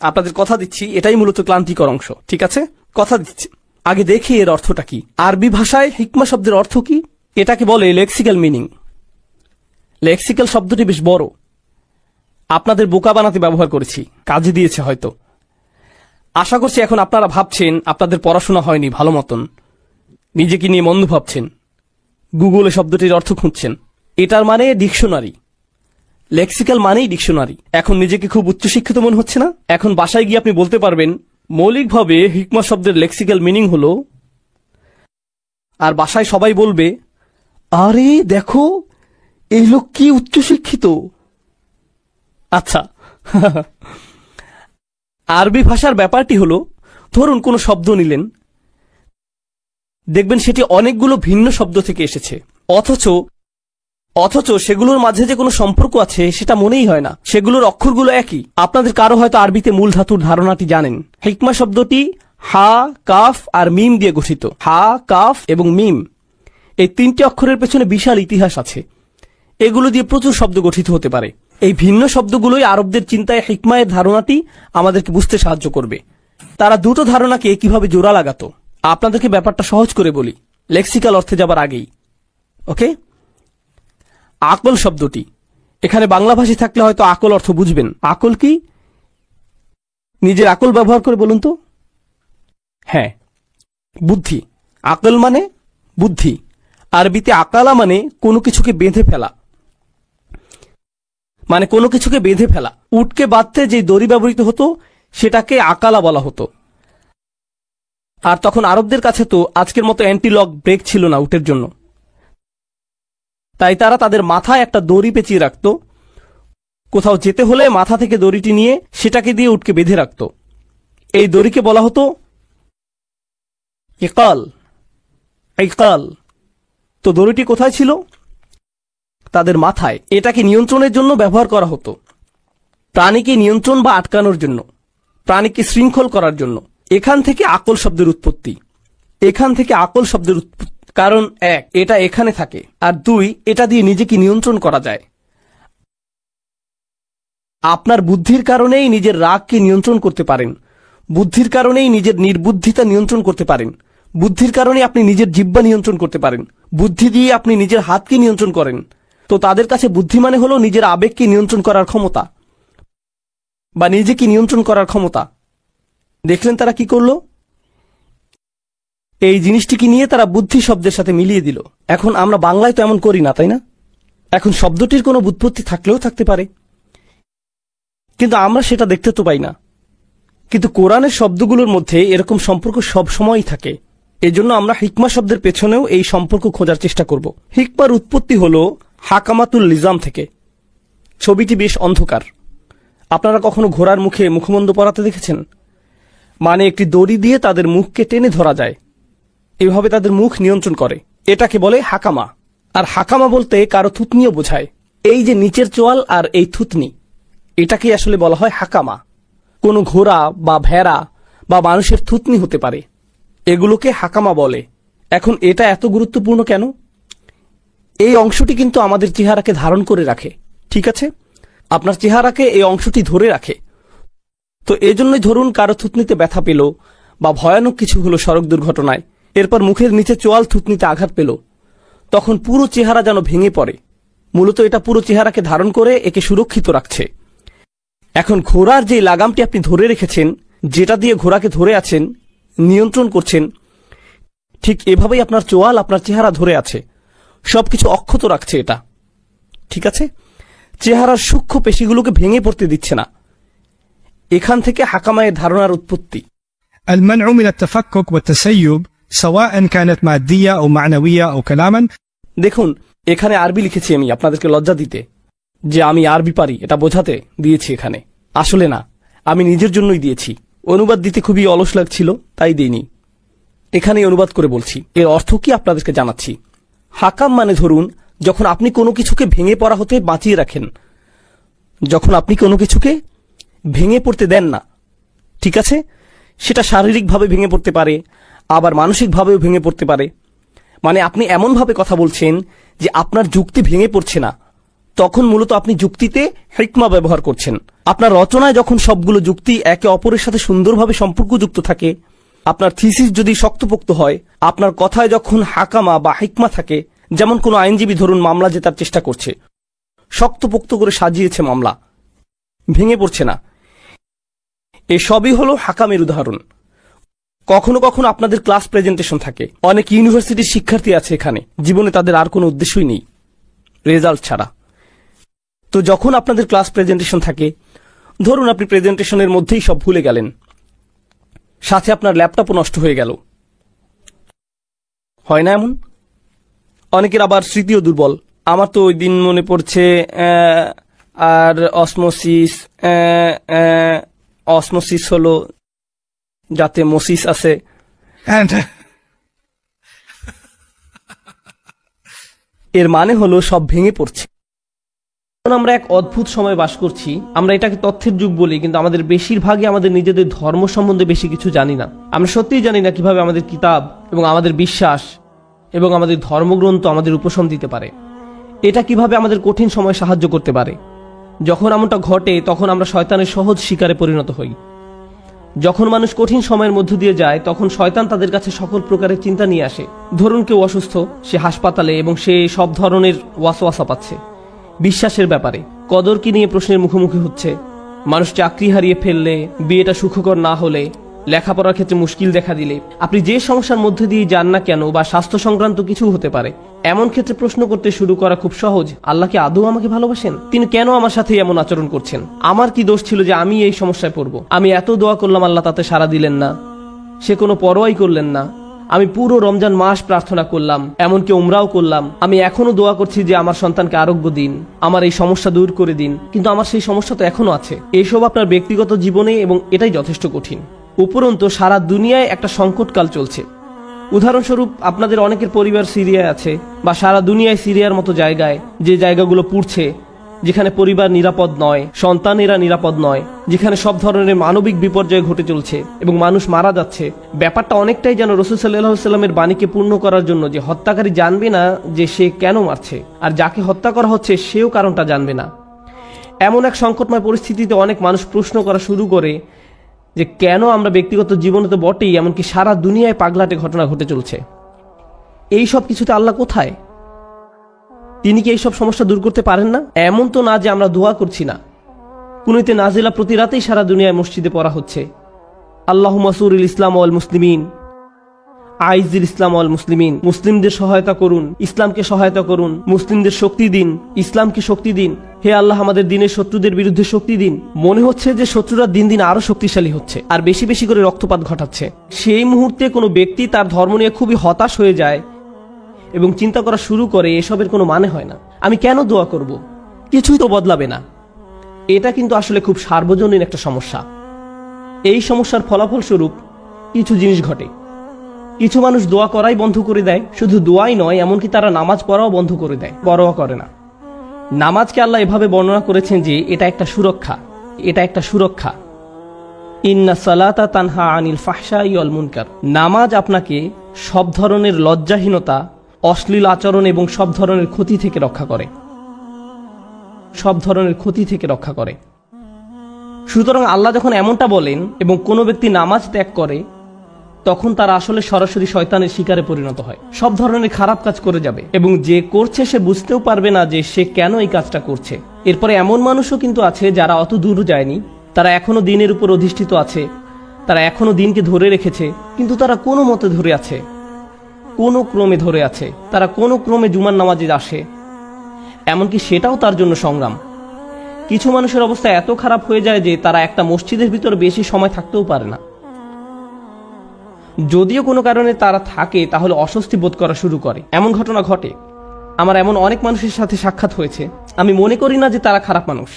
আপনাদের কথা দিচ্ছি এটাই মূলত ক্লান্তিকর অংশ, ঠিক আছে? কথা দিচ্ছি। আগে দেখি এর অর্থটা কি। আরবি ভাষায় হিকমা শব্দের অর্থ কি? এটাকে বলে লেক্সিক্যাল মিনিং। লেক্সিক্যাল শব্দটি বেশ বড়, আপনাদের বোকা বানাতে ব্যবহার করেছি, কাজে দিয়েছে হয়তো। আশা করছি এখন আপনারা ভাবছেন আপনাদের পড়াশোনা হয়নি ভালো মতন, নিজেকে নিয়ে মন্দ ভাবছেন, গুগলে শব্দটির অর্থ খুঁজছেন। এটার মানে ডিকশনারি, লেক্সিক্যাল মানেই ডিকশনারি। এখন নিজেকে খুব উচ্চশিক্ষিত মনে হচ্ছে না? এখন বাসায় গিয়ে আপনি বলতে পারবেন মৌলিকভাবে হিকমা শব্দের লেক্সিক্যাল মিনিং হলো, আর বাসায় সবাই বলবে আরে দেখো এই লোক কি উচ্চশিক্ষিত। আচ্ছা, আরবি ভাষার ব্যাপারটি হলো, ধরুন কোনো শব্দ নিলেন, দেখবেন সেটি অনেকগুলো ভিন্ন শব্দ থেকে এসেছে, অথচ সেগুলোর মাঝে যে কোনো সম্পর্ক আছে সেটা মনেই হয় না, সেগুলোর অক্ষরগুলো একই। আপনাদের কারো হয়তো আরবিতে মূল ধাতুর ধারণাটি জানেন। হিকমা শব্দটি হা, কাফ আর মিম দিয়ে গঠিত। হা, কাফ এবং মিম, এই তিনটি অক্ষরের পেছনে বিশাল ইতিহাস আছে। এগুলো দিয়ে প্রচুর শব্দ গঠিত হতে পারে। এই ভিন্ন শব্দগুলোই আরবদের চিন্তায় হিকমায়ের ধারণাটি আমাদেরকে বুঝতে সাহায্য করবে। তারা দুটো ধারণাকে কিভাবে জোড়া লাগাতো, আপনাদেরকে ব্যাপারটা সহজ করে বলি লেক্সিক্যাল অর্থে যাবার আগেই। ওকে, আকল শব্দটি, এখানে বাংলা ভাষী থাকলে হয়তো আকল অর্থ বুঝবেন। আকল কি? নিজের আকল ব্যবহার করে বলুন তো। হ্যাঁ, বুদ্ধি। আকল মানে বুদ্ধি। আরবিতে আকালা মানে কোনো কিছুকে বেঁধে ফেলা, মানে কোনো কিছুকে বেঁধে ফেলা। উটকে বাঁধতে যে দড়ি ব্যবহৃত হতো সেটাকে আকালা বলা হতো। আর তখন আরবদের কাছে তো আজকের মতো অ্যান্টিলক ব্রেক ছিল না উটের জন্য, তাই তারা তাদের মাথায় একটা দড়ি পেঁচিয়ে রাখত। কোথাও যেতে হলে মাথা থেকে দড়িটি নিয়ে সেটাকে দিয়ে উটকে বেঁধে রাখত। এই দড়িকে বলা হতো ইকাল। ইকাল। তো দড়িটি কোথায় ছিল? তাদের মাথায়। এটাকে নিয়ন্ত্রণের জন্য ব্যবহার করা হতো, প্রাণীকে নিয়ন্ত্রণ বা আটকানোর জন্য, প্রাণীকে শৃঙ্খল করার জন্য। এখান থেকে আকল শব্দের উৎপত্তি। কারণ এক, এটা এখানে থাকে, আর দুই, এটা দিয়ে নিজেকে নিয়ন্ত্রণ করা যায়। আপনার বুদ্ধির কারণেই নিজের রাগকে নিয়ন্ত্রণ করতে পারেন, বুদ্ধির কারণেই নিজের নির্বুদ্ধিতা নিয়ন্ত্রণ করতে পারেন, বুদ্ধির কারণে আপনি নিজের জিহ্বা নিয়ন্ত্রণ করতে পারেন, বুদ্ধি দিয়ে আপনি নিজের হাতকে নিয়ন্ত্রণ করেন। তো তাদের কাছে বুদ্ধি মানে হলো নিজের আবেগকে নিয়ন্ত্রণ করার ক্ষমতা বা নিজেকে নিয়ন্ত্রণ করার ক্ষমতা। দেখলেন তারা কি করলো? এই জিনিসটিকে নিয়ে তারা বুদ্ধি শব্দের সাথে মিলিয়ে দিল। এখন আমরা বাংলায় তো এমন করি না, তাই না? এখন শব্দটির কোনো ব্যুৎপত্তি থাকলেও থাকতে পারে, কিন্তু আমরা সেটা দেখতে তো পাই না। কিন্তু কোরআনের শব্দগুলোর মধ্যে এরকম সম্পর্ক সব সময়ই থাকে। এজন্য আমরা হিকমা শব্দের পেছনেও এই সম্পর্ক খোঁজার চেষ্টা করব। হিকমার উৎপত্তি হল হাকামাতুল লিজাম থেকে। ছবিটি বেশ অন্ধকার। আপনারা কখনো ঘোড়ার মুখে মুখমন্দ পরাতে দেখেছেন? মানে একটি দড়ি দিয়ে তাদের মুখকে টেনে ধরা যায়, এভাবে তাদের মুখ নিয়ন্ত্রণ করে। এটাকে বলে হাকামা। আর হাকামা বলতে কারো থুতনিও বোঝায়। এই যে নিচের চোয়াল আর এই থুতনি, এটাকে আসলে বলা হয় হাকামা। কোনো ঘোড়া বা ভেড়া বা মানুষের থুতনি হতে পারে, এগুলোকে হাকামা বলে। এখন এটা এত গুরুত্বপূর্ণ কেন? এই অংশটি কিন্তু আমাদের চেহারাকে ধারণ করে রাখে, ঠিক আছে? আপনার চেহারাকে এই অংশটি ধরে রাখে। তো এজন্যই ধরুন কারো থুতনিতে ব্যথা পেল বা ভয়ানক কিছু হলো সড়ক দুর্ঘটনায়, এরপর মুখের নিচে চোয়াল থুতনিতে আঘাত পেল, তখন পুরো চেহারা যেন ভেঙে পড়ে। মূলত এটা পুরো চেহারাকে ধারণ করে একে সুরক্ষিত রাখছে। এখন ঘোড়ার যে লাগামটি আপনি ধরে রেখেছেন, যেটা দিয়ে ঘোড়াকে ধরে আছেন, নিয়ন্ত্রণ করছেন, ঠিক এভাবেই আপনার চোয়াল আপনার চেহারা ধরে আছে, সবকিছু অক্ষত রাখছে এটা, ঠিক আছে? চেহারার সূক্ষ্ম পেশিগুলোকে ভেঙে পড়তে দিচ্ছে না। এখান থেকে হাকামায়ের ধারণার উৎপত্তি। المنع من التفكك والتسيب سواء كانت مادية أو معنوية أو كلاما। দেখুন এখানে আরবি লিখেছি আমি আপনাদেরকে লজ্জা দিতে, যে আমি আরবি পারি এটা বোঝাতে দিয়েছি এখানে। আসলে না, আমি নিজের জন্যই দিয়েছি। অনুবাদ দিতে খুবই অলস লাগছিল, তাই দিইনি। এখানেই অনুবাদ করে বলছি। এর অর্থ কি আপনাদেরকে জানাচ্ছি। হাকাম মানে ধরুন যখন আপনি কোনো কিছুকে ভেঙে পড়া হতে বাঁচিয়ে রাখেন, যখন আপনি কোনো কিছুকে ভেঙে পড়তে দেন না, ঠিক আছে? সেটা শারীরিকভাবে ভেঙে পড়তে পারে, আবার মানসিকভাবেও ভেঙে পড়তে পারে। মানে আপনি এমনভাবে কথা বলছেন যে আপনার যুক্তি ভেঙে পড়ছে না, তখন মূলত আপনি যুক্তিতে হিকমা ব্যবহার করছেন। আপনার রচনায় যখন সবগুলো যুক্তি একে অপরের সাথে সুন্দরভাবে সম্পর্কযুক্ত থাকে, আপনার থিসিস যদি শক্তপোক্ত হয়, আপনার কথায় যখন হাকামা বা হিকমা থাকে, যেমন কোনো আইনজীবী ধরুন মামলা জেতার চেষ্টা করছে, শক্তপোক্ত করে সাজিয়েছে মামলা, ভেঙে পড়ছে না, এসবই হলো হাকামের উদাহরণ। কখনো কখনো আপনাদের ক্লাস প্রেজেন্টেশন থাকে। অনেক ইউনিভার্সিটির শিক্ষার্থী আছে এখানে, জীবনে তাদের আর কোনো উদ্দেশ্যই নেই রেজাল্ট ছাড়া। তো যখন আপনাদের ক্লাস প্রেজেন্টেশন থাকে, ধরুন আপনি প্রেজেন্টেশনের মধ্যেই সব ভুলে গেলেন, সাথে আপনার ল্যাপটপও নষ্ট হয়ে গেল, হয় না এমন? অনেকের আবার স্মৃতিও দুর্বল। আমার তো ওই দিন মনে পড়ছে আর অসমোসিস হলো যাতে মোসিস আছে। And এর মানে হলো সব ভেঙে পড়ছে। আমরা এক অদ্ভুত সময় বাস করছি। আমরা এটাকে তথ্যের যুগ বলি, কিন্তু আমাদের বেশিরভাগই আমাদের নিজেদের ধর্ম সম্বন্ধে বেশি কিছু জানি না। আমরা সত্যিই জানি না কিভাবে আমাদের কিতাব এবং আমাদের বিশ্বাস এবং আমাদের ধর্মগ্রন্থ আমাদের উপশম দিতে পারে। এটা কিভাবে আমাদের কঠিন সময় সাহায্য করতে পারে। যখন এমনটা ঘটে তখন আমরা শয়তানের সহজ শিকারে পরিণত হই। যখন মানুষ কঠিন সময়ের মধ্য দিয়ে যায়, তখন শয়তান তাদের কাছে সকল প্রকারের চিন্তা নিয়ে আসে। ধরুন কেউ অসুস্থ, সে হাসপাতালে এবং সে সব ধরনের ওয়াসওয়াসা পাচ্ছে বিশ্বাসের ব্যাপারে, কদর কি নিয়ে প্রশ্নের মুখোমুখি হচ্ছে, মানুষ চাকরি হারিয়ে ফেললে, বিয়েটা সুখকর না হলে, লেখাপড়ার ক্ষেত্রে মুশকিল দেখা দিলে, আপনি যে সমস্যার মধ্যে দিয়ে যান না কেন, বা স্বাস্থ্য সংক্রান্ত কিছু হতে পারে, এমন ক্ষেত্রে প্রশ্ন করতে শুরু করা খুব সহজ। আল্লাহ কি আদৌ আমাকে ভালোবাসেন? তিনি কেন আমার সাথে এমন আচরণ করছেন? আমার কি দোষ ছিল যে আমি এই সমস্যায় পড়ব? আমি এত দোয়া করলাম, আল্লাহ তাতে সাড়া দিলেন না, সে কোনো পরোয়াই করলেন না। আমি পুরো রমজান মাস প্রার্থনা করলাম, এমনকি উমরাও করলাম, আমি এখনো দোয়া করছি যে আমার সন্তানকে আরোগ্য দিন, আমার এই সমস্যা দূর করে দিন, কিন্তু আমার সেই সমস্যা তো এখনো আছে। এইসব আপনার ব্যক্তিগত জীবনে, এবং এটাই যথেষ্ট কঠিন। উপরন্তু সারা দুনিয়ায় একটা সংকটকাল চলছে। উদাহরণস্বরূপ আপনাদের অনেকের পরিবার সিরিয়ায় আছে, বা সারা দুনিয়ায় সিরিয়ার মতো জায়গায়, যে জায়গাগুলো পুড়ছে, যেখানে পরিবার নিরাপদ নয়, সন্তানেরা নিরাপদ নয়, যেখানে সব ধরনের মানবিক বিপর্যয় ঘটে চলছে এবং মানুষ মারা যাচ্ছে। ব্যাপারটা অনেকটাই যেন রাসূল সাল্লাল্লাহু আলাইহি ওয়াসাল্লামের বাণীকে পূর্ণ করার জন্য, যে হত্যাকারী জানবে না যে সে কেন মারছে, আর যাকে হত্যা করা হচ্ছে সেও কারণটা জানবে না। এমন এক সংকটময় পরিস্থিতিতে অনেক মানুষ প্রশ্ন করা শুরু করে যে কেন আমরা ব্যক্তিগত জীবনে তো বটেই, এমনকি সারা দুনিয়ায় পাগলাটে ঘটনা ঘটে চলছে। এই সব কিছুতে আল্লাহ কোথায়? তিনি কি এইসব সমস্যা দূর করতে পারেন না? এমন তো না যে আমরা দোয়া করছি না। কুনুতে নাজিলা প্রতি রাতেই সারা দুনিয়ায় মসজিদে পড়া হচ্ছে। আল্লাহুম্মা সুরিল ইসলাম ওয়াল মুসলিমিন, আইজিল ইসলাম ওয়াল মুসলিমিন, মুসলিমদের সহায়তা করুন, ইসলামকে সহায়তা করুন, মুসলিমদের শক্তি দিন, ইসলামকে শক্তি দিন। হে আল্লাহ, আমাদের দিনের শত্রুদের বিরুদ্ধে শক্তি দিন। মনে হচ্ছে যে শত্রুরা দিন দিন আরো শক্তিশালী হচ্ছে আর বেশি বেশি করে রক্তপাত ঘটাচ্ছে। সেই মুহূর্তে কোনো ব্যক্তি তার ধর্ম নিয়ে খুবই হতাশ হয়ে যায় এবং চিন্তা করা শুরু করে এসবের কোনো মানে হয় না, আমি কেন দোয়া করব, কিছুই তো বদলাবে না। এটা কিন্তু আসলে খুব সার্বজনীন একটা সমস্যা। এই সমস্যার ফলাফল স্বরূপ কিছু জিনিস ঘটে। কিছু মানুষ দোয়া করাই বন্ধ করে দেয়, শুধু দোয়াই নয়, এমনকি তারা নামাজ পড়াও বন্ধ করে দেয়, পরোয়া করে না। নামাজকে আল্লাহ এভাবে বর্ণনা করেছেন যে এটা একটা সুরক্ষা, এটা একটা সুরক্ষা। ইন্না সালাতা তানহা আনিল ফাহশাই ওয়াল মুনকার। নামাজ আপনাকে সব ধরনের লজ্জাহীনতা, অশ্লীল আচরণ এবং সব ধরনের ক্ষতি থেকে রক্ষা করে, সব ধরনের ক্ষতি থেকে রক্ষা করে। সুতরাং আল্লাহ যখন এমনটা বলেন এবং কোনো ব্যক্তি নামাজ ত্যাগ করে, তখন তারা আসলে সরাসরি শয়তানের শিকারে পরিণত হয়, সব ধরনের খারাপ কাজ করে যাবে এবং যে করছে সে বুঝতেও পারবে না যে সে কেন এই কাজটা করছে। এরপরে এমন মানুষও কিন্তু আছে যারা অত দূর যায়নি, তারা এখনো দিনের উপর অধিষ্ঠিত আছে, তারা এখনো দিনকে ধরে রেখেছে, কিন্তু তারা কোনো মতে ধরে আছে, কোনো ক্রমে ধরে আছে, তারা কোনো ক্রমে জুমার নামাজে আসে, এমনকি সেটাও তার জন্য সংগ্রাম। কিছু মানুষের অবস্থা এত খারাপ হয়ে যায় যে তারা একটা মসজিদের ভিতর বেশি সময় থাকতেও পারে না। যদিও কোনো কারণে তারা থাকে, তাহলে অস্বস্তি বোধ করা শুরু করে। এমন ঘটনা ঘটে। আমার এমন অনেক মানুষের সাথে সাক্ষাৎ হয়েছে। আমি মনে করি না যে তারা খারাপ মানুষ।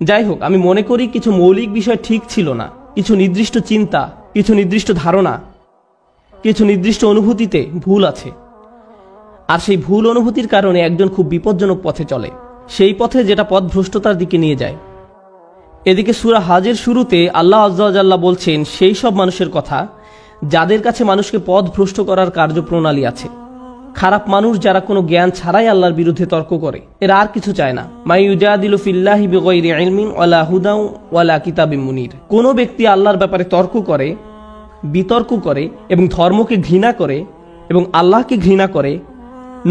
যাই হোক, আমি মনে করি কিছু মৌলিক বিষয় ঠিক ছিল না, কিছু নির্দিষ্ট চিন্তা, কিছু নির্দিষ্ট ধারণা, কিছু নির্দিষ্ট অনুভূতিতে ভুল আছে। আর সেই ভুল অনুভূতির কারণে একজন খুব বিপজ্জনক পথে চলে, সেই পথে যেটা পথভ্রষ্টতার দিকে নিয়ে যায়। এদিকে সূরা হাজের শুরুতে আল্লাহ আযজা ওয়া জাল্লা বলছেন সেই সব মানুষের কথা যাদের কাছে মানুষকে পথভ্রষ্ট করার কার্যপ্রণালী আছে। খারাপ মানুষ যারা কোনো জ্ঞান ছাড়াই আল্লাহর বিরুদ্ধে তর্ক করে, এরা আর কিছু চায় না। মা ইউজাদিলু ফিল্লাহি বিগাইরি ইলমিন ওয়ালা হুদাও ওয়ালা কিতাবিম মুনির। কোনো ব্যক্তি আল্লাহর ব্যাপারে তর্ক করে, বিতর্ক করে এবং ধর্মকে ঘৃণা করে এবং আল্লাহকে ঘৃণা করে,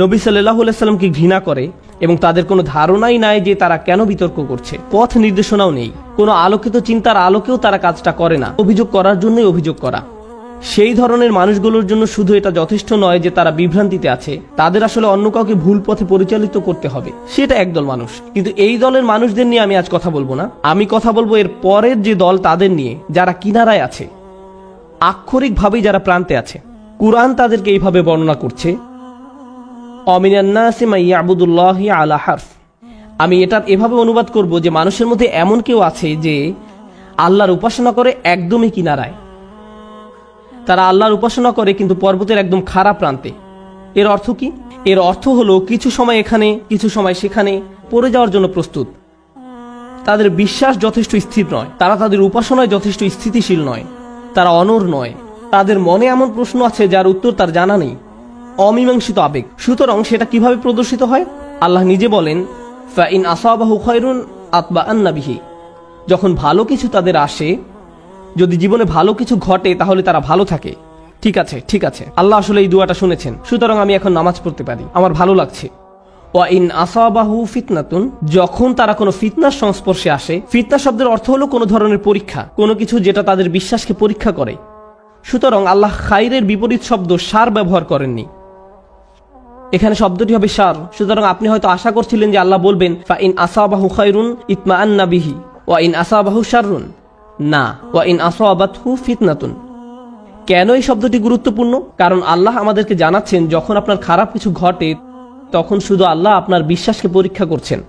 নবী সাল্লাল্লাহু আলাইহি সাল্লামকে ঘৃণা করে এবং তাদের কোনো ধারণাই নাই যে তারা কেন বিতর্ক করছে, পথ নির্দেশনাও নেই, কোনো আলোকিত চিন্তার আলোকেও তারা কাজটা করে না, অভিযোগ করার জন্যই অভিযোগ করা। সেই ধরনের মানুষগুলোর জন্য শুধু এটা যথেষ্ট নয় যে তারা বিভ্রান্তিতে আছে, তাদের আসলে অন্য কাউকে ভুল পথে পরিচালিত করতে হবে। সেটা একদল মানুষ। কিন্তু এই দলের মানুষদের নিয়ে আমি আজ কথা বলবো না, আমি কথা বলবো এর পরের যে দল তাদের নিয়ে, যারা কিনারায় আছে, আক্ষরিকভাবেই যারা প্রান্তে আছে। কুরআন তাদেরকে এইভাবে বর্ণনা করছে, অমিনান নাসি মান ইয়াবুদুল্লাহি আলা হারফ। আমি এটার এভাবে অনুবাদ করব যে মানুষের মধ্যে এমন কেউ আছে যে আল্লাহর উপাসনা করে একদমই কিনারায়। তারা আল্লাহর উপাসনা করে কিন্তু পর্বতের একদম খারাপ প্রান্তে। এর অর্থ কি? এর অর্থ হলো কিছু সময় এখানে কিছু সময় সেখানে পড়ে যাওয়ার জন্য প্রস্তুত। তাদের বিশ্বাস যথেষ্ট স্থির নয়, তারা তাদের উপাসনায় যথেষ্ট স্থিতিশীল নয়, তারা অনড় নয়, তাদের মনে এমন প্রশ্ন আছে যার উত্তর তার জানা নেই, অমীমাংসিত আবেগ। সুতরাং সেটা কিভাবে প্রদর্শিত হয়? আল্লাহ নিজে বলেন, ফাইন আসাবাহু খায়রুন আতবাআন্না বিহি। যখন ভালো কিছু তাদের আসে, যদি জীবনে ভালো কিছু ঘটে তাহলে তারা ভালো থাকে। ঠিক আছে, ঠিক আছে, আল্লাহ আসলে এই দুয়াটা শুনেছেন, সুতরাং আমি এখন নামাজ পড়তে পারি, আমার ভালো লাগছে। ওয়া ইন আসাবাহু ফিতনাতুন, যখন তারা কোনো ফিতনার সংস্পর্শে আসে, ফিতনা শব্দের অর্থ হলো কোনো ধরনের পরীক্ষা, কোনো কিছু যেটা তাদের বিশ্বাসকে পরীক্ষা করে। সুতরাং আল্লাহ খায়রের বিপরীত শব্দ শার ব্যবহার করেননি, এখানে শব্দটি হবে শার। সুতরাং আপনি হয়তো আশা করছিলেন যে আল্লাহ বলবেন ফা ইন আসাবাহু খায়রুন ইতমাআন্না বিহি ওয়া ইন আসাবাহু শাররুন। না, ওয়া ইন আসাবাতহু ফিতনাতুন। কেন এই শব্দটি গুরুত্বপূর্ণ? কারণ আল্লাহ আমাদেরকে জানাচ্ছেন যখন আপনার খারাপ কিছু ঘটে তখন শুধু আল্লাহ আপনার বিশ্বাসকে পরীক্ষা করছেন।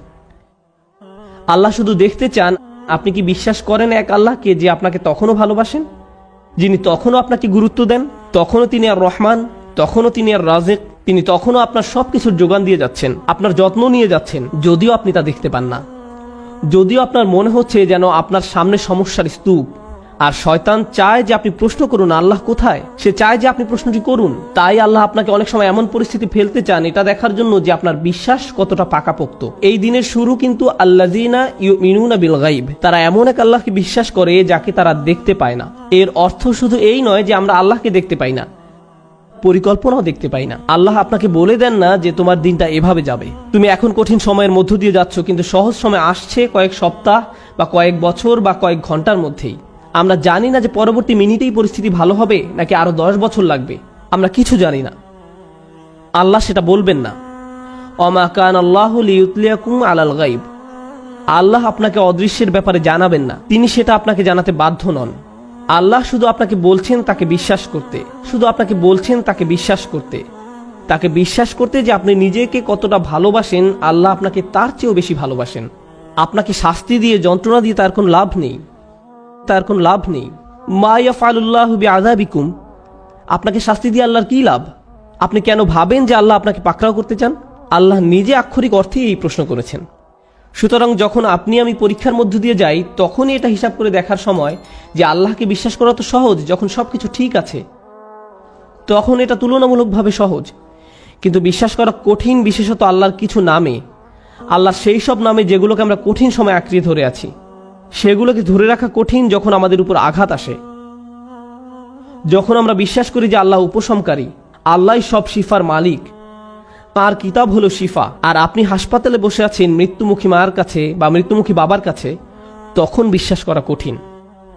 আল্লাহ শুধু দেখতে চান আপনি কি বিশ্বাস করেন এক আল্লাহকে যে আপনাকে তখনও ভালোবাসেন, যিনি তখনও আপনাকে গুরুত্ব দেন, তখনও তিনি আর রহমান, তখনও তিনি আর রাজিক, তিনি তখনও আপনার সবকিছুর যোগান দিয়ে যাচ্ছেন, আপনার যত্ন নিয়ে যাচ্ছেন, যদিও আপনি তা দেখতে পান না, যদিও আপনার মনে হচ্ছে যেন আপনার সামনে সমস্যার স্তূপ। আর শয়তান চায় যে আপনি প্রশ্ন করুন আল্লাহ কোথায়, সে চায় যে আপনি প্রশ্নটি করুন। তাই আল্লাহ আপনাকে অনেক সময় এমন পরিস্থিতি ফেলতে চান এটা দেখার জন্য যে আপনার বিশ্বাস কতটা পাকাপোক্ত। এই দিনের শুরু কিন্তু আল্লাযিনা ইউমিনুনা বিল গায়ব, তারা এমন এক আল্লাহকে বিশ্বাস করে যাকে তারা দেখতে পায় না। এর অর্থ শুধু এই নয় যে আমরা আল্লাহকে দেখতে পাই না, পরিকল্পনাও দেখতে পাই না। আল্লাহ আপনাকে বলে দেন না যে তোমার দিনটা এভাবে যাবে, তুমি এখন কঠিন সময়ের মধ্য দিয়ে যাচ্ছ, কিন্তু সহজ সময় আসছে কয়েক সপ্তাহ বা কয়েক বছর বা কয়েক ঘন্টার মধ্যেই। আমরা জানি না যে পরবর্তী মিনিটেই পরিস্থিতি ভালো হবে নাকি আরো 10 বছর লাগবে, আমরা কিছু জানি না। আল্লাহ সেটা বলবেন না। ওমা কান আল্লাহু লিইউতলিয়াকুম আলাল গায়ব, আল্লাহ আপনাকে অদৃশ্যের ব্যাপারে জানাবেন না, তিনি সেটা আপনাকে জানাতে বাধ্য নন। আল্লাহ শুধু আপনাকে বলছেন তাকে বিশ্বাস করতে, শুধু আপনাকে বলছেন তাকে বিশ্বাস করতে, তাকে বিশ্বাস করতে যে আপনি নিজেকে কতটা ভালোবাসেন, আল্লাহ আপনাকে তার চেয়েও বেশি ভালোবাসেন। আপনাকে শাস্তি দিয়ে, যন্ত্রণা দিয়ে তার কোনো লাভ নেই, তার কোনো লাভ নেই। মা ইয়াফআলুল্লাহু বিআযাবিকুম, আপনাকে শাস্তি দিয়ে আল্লাহর কি লাভ? আপনি কেন ভাবেন যে আল্লাহ আপনাকে পাকড়াও করতে চান? আল্লাহ নিজে আক্ষরিক অর্থেই এই প্রশ্ন করেছেন। সুতরাং যখন আপনি আমি পরীক্ষার মধ্য দিয়ে যাই তখনই এটা হিসাব করে দেখার সময় যে আল্লাহকে বিশ্বাস করা তো সহজ, যখন সবকিছু ঠিক আছে তখন এটা তুলনামূলকভাবে সহজ, কিন্তু বিশ্বাস করা কঠিন, বিশেষত আল্লাহর কিছু নামে, আল্লাহ সেই সব নামে যেগুলোকে আমরা কঠিন সময় আঁকড়িয়ে ধরে আছি, সেগুলোকে ধরে রাখা কঠিন যখন আমাদের উপর আঘাত আসে। যখন আমরা বিশ্বাস করি যে আল্লাহ উপশমকারী, আল্লাহ সব শিফার মালিক, তার কিতাব হলো শিফা, আর আপনি হাসপাতালে বসে আছেন মৃত্যুমুখী মায়ের কাছে বা মৃত্যুমুখী বাবার কাছে, তখন বিশ্বাস করা কঠিন।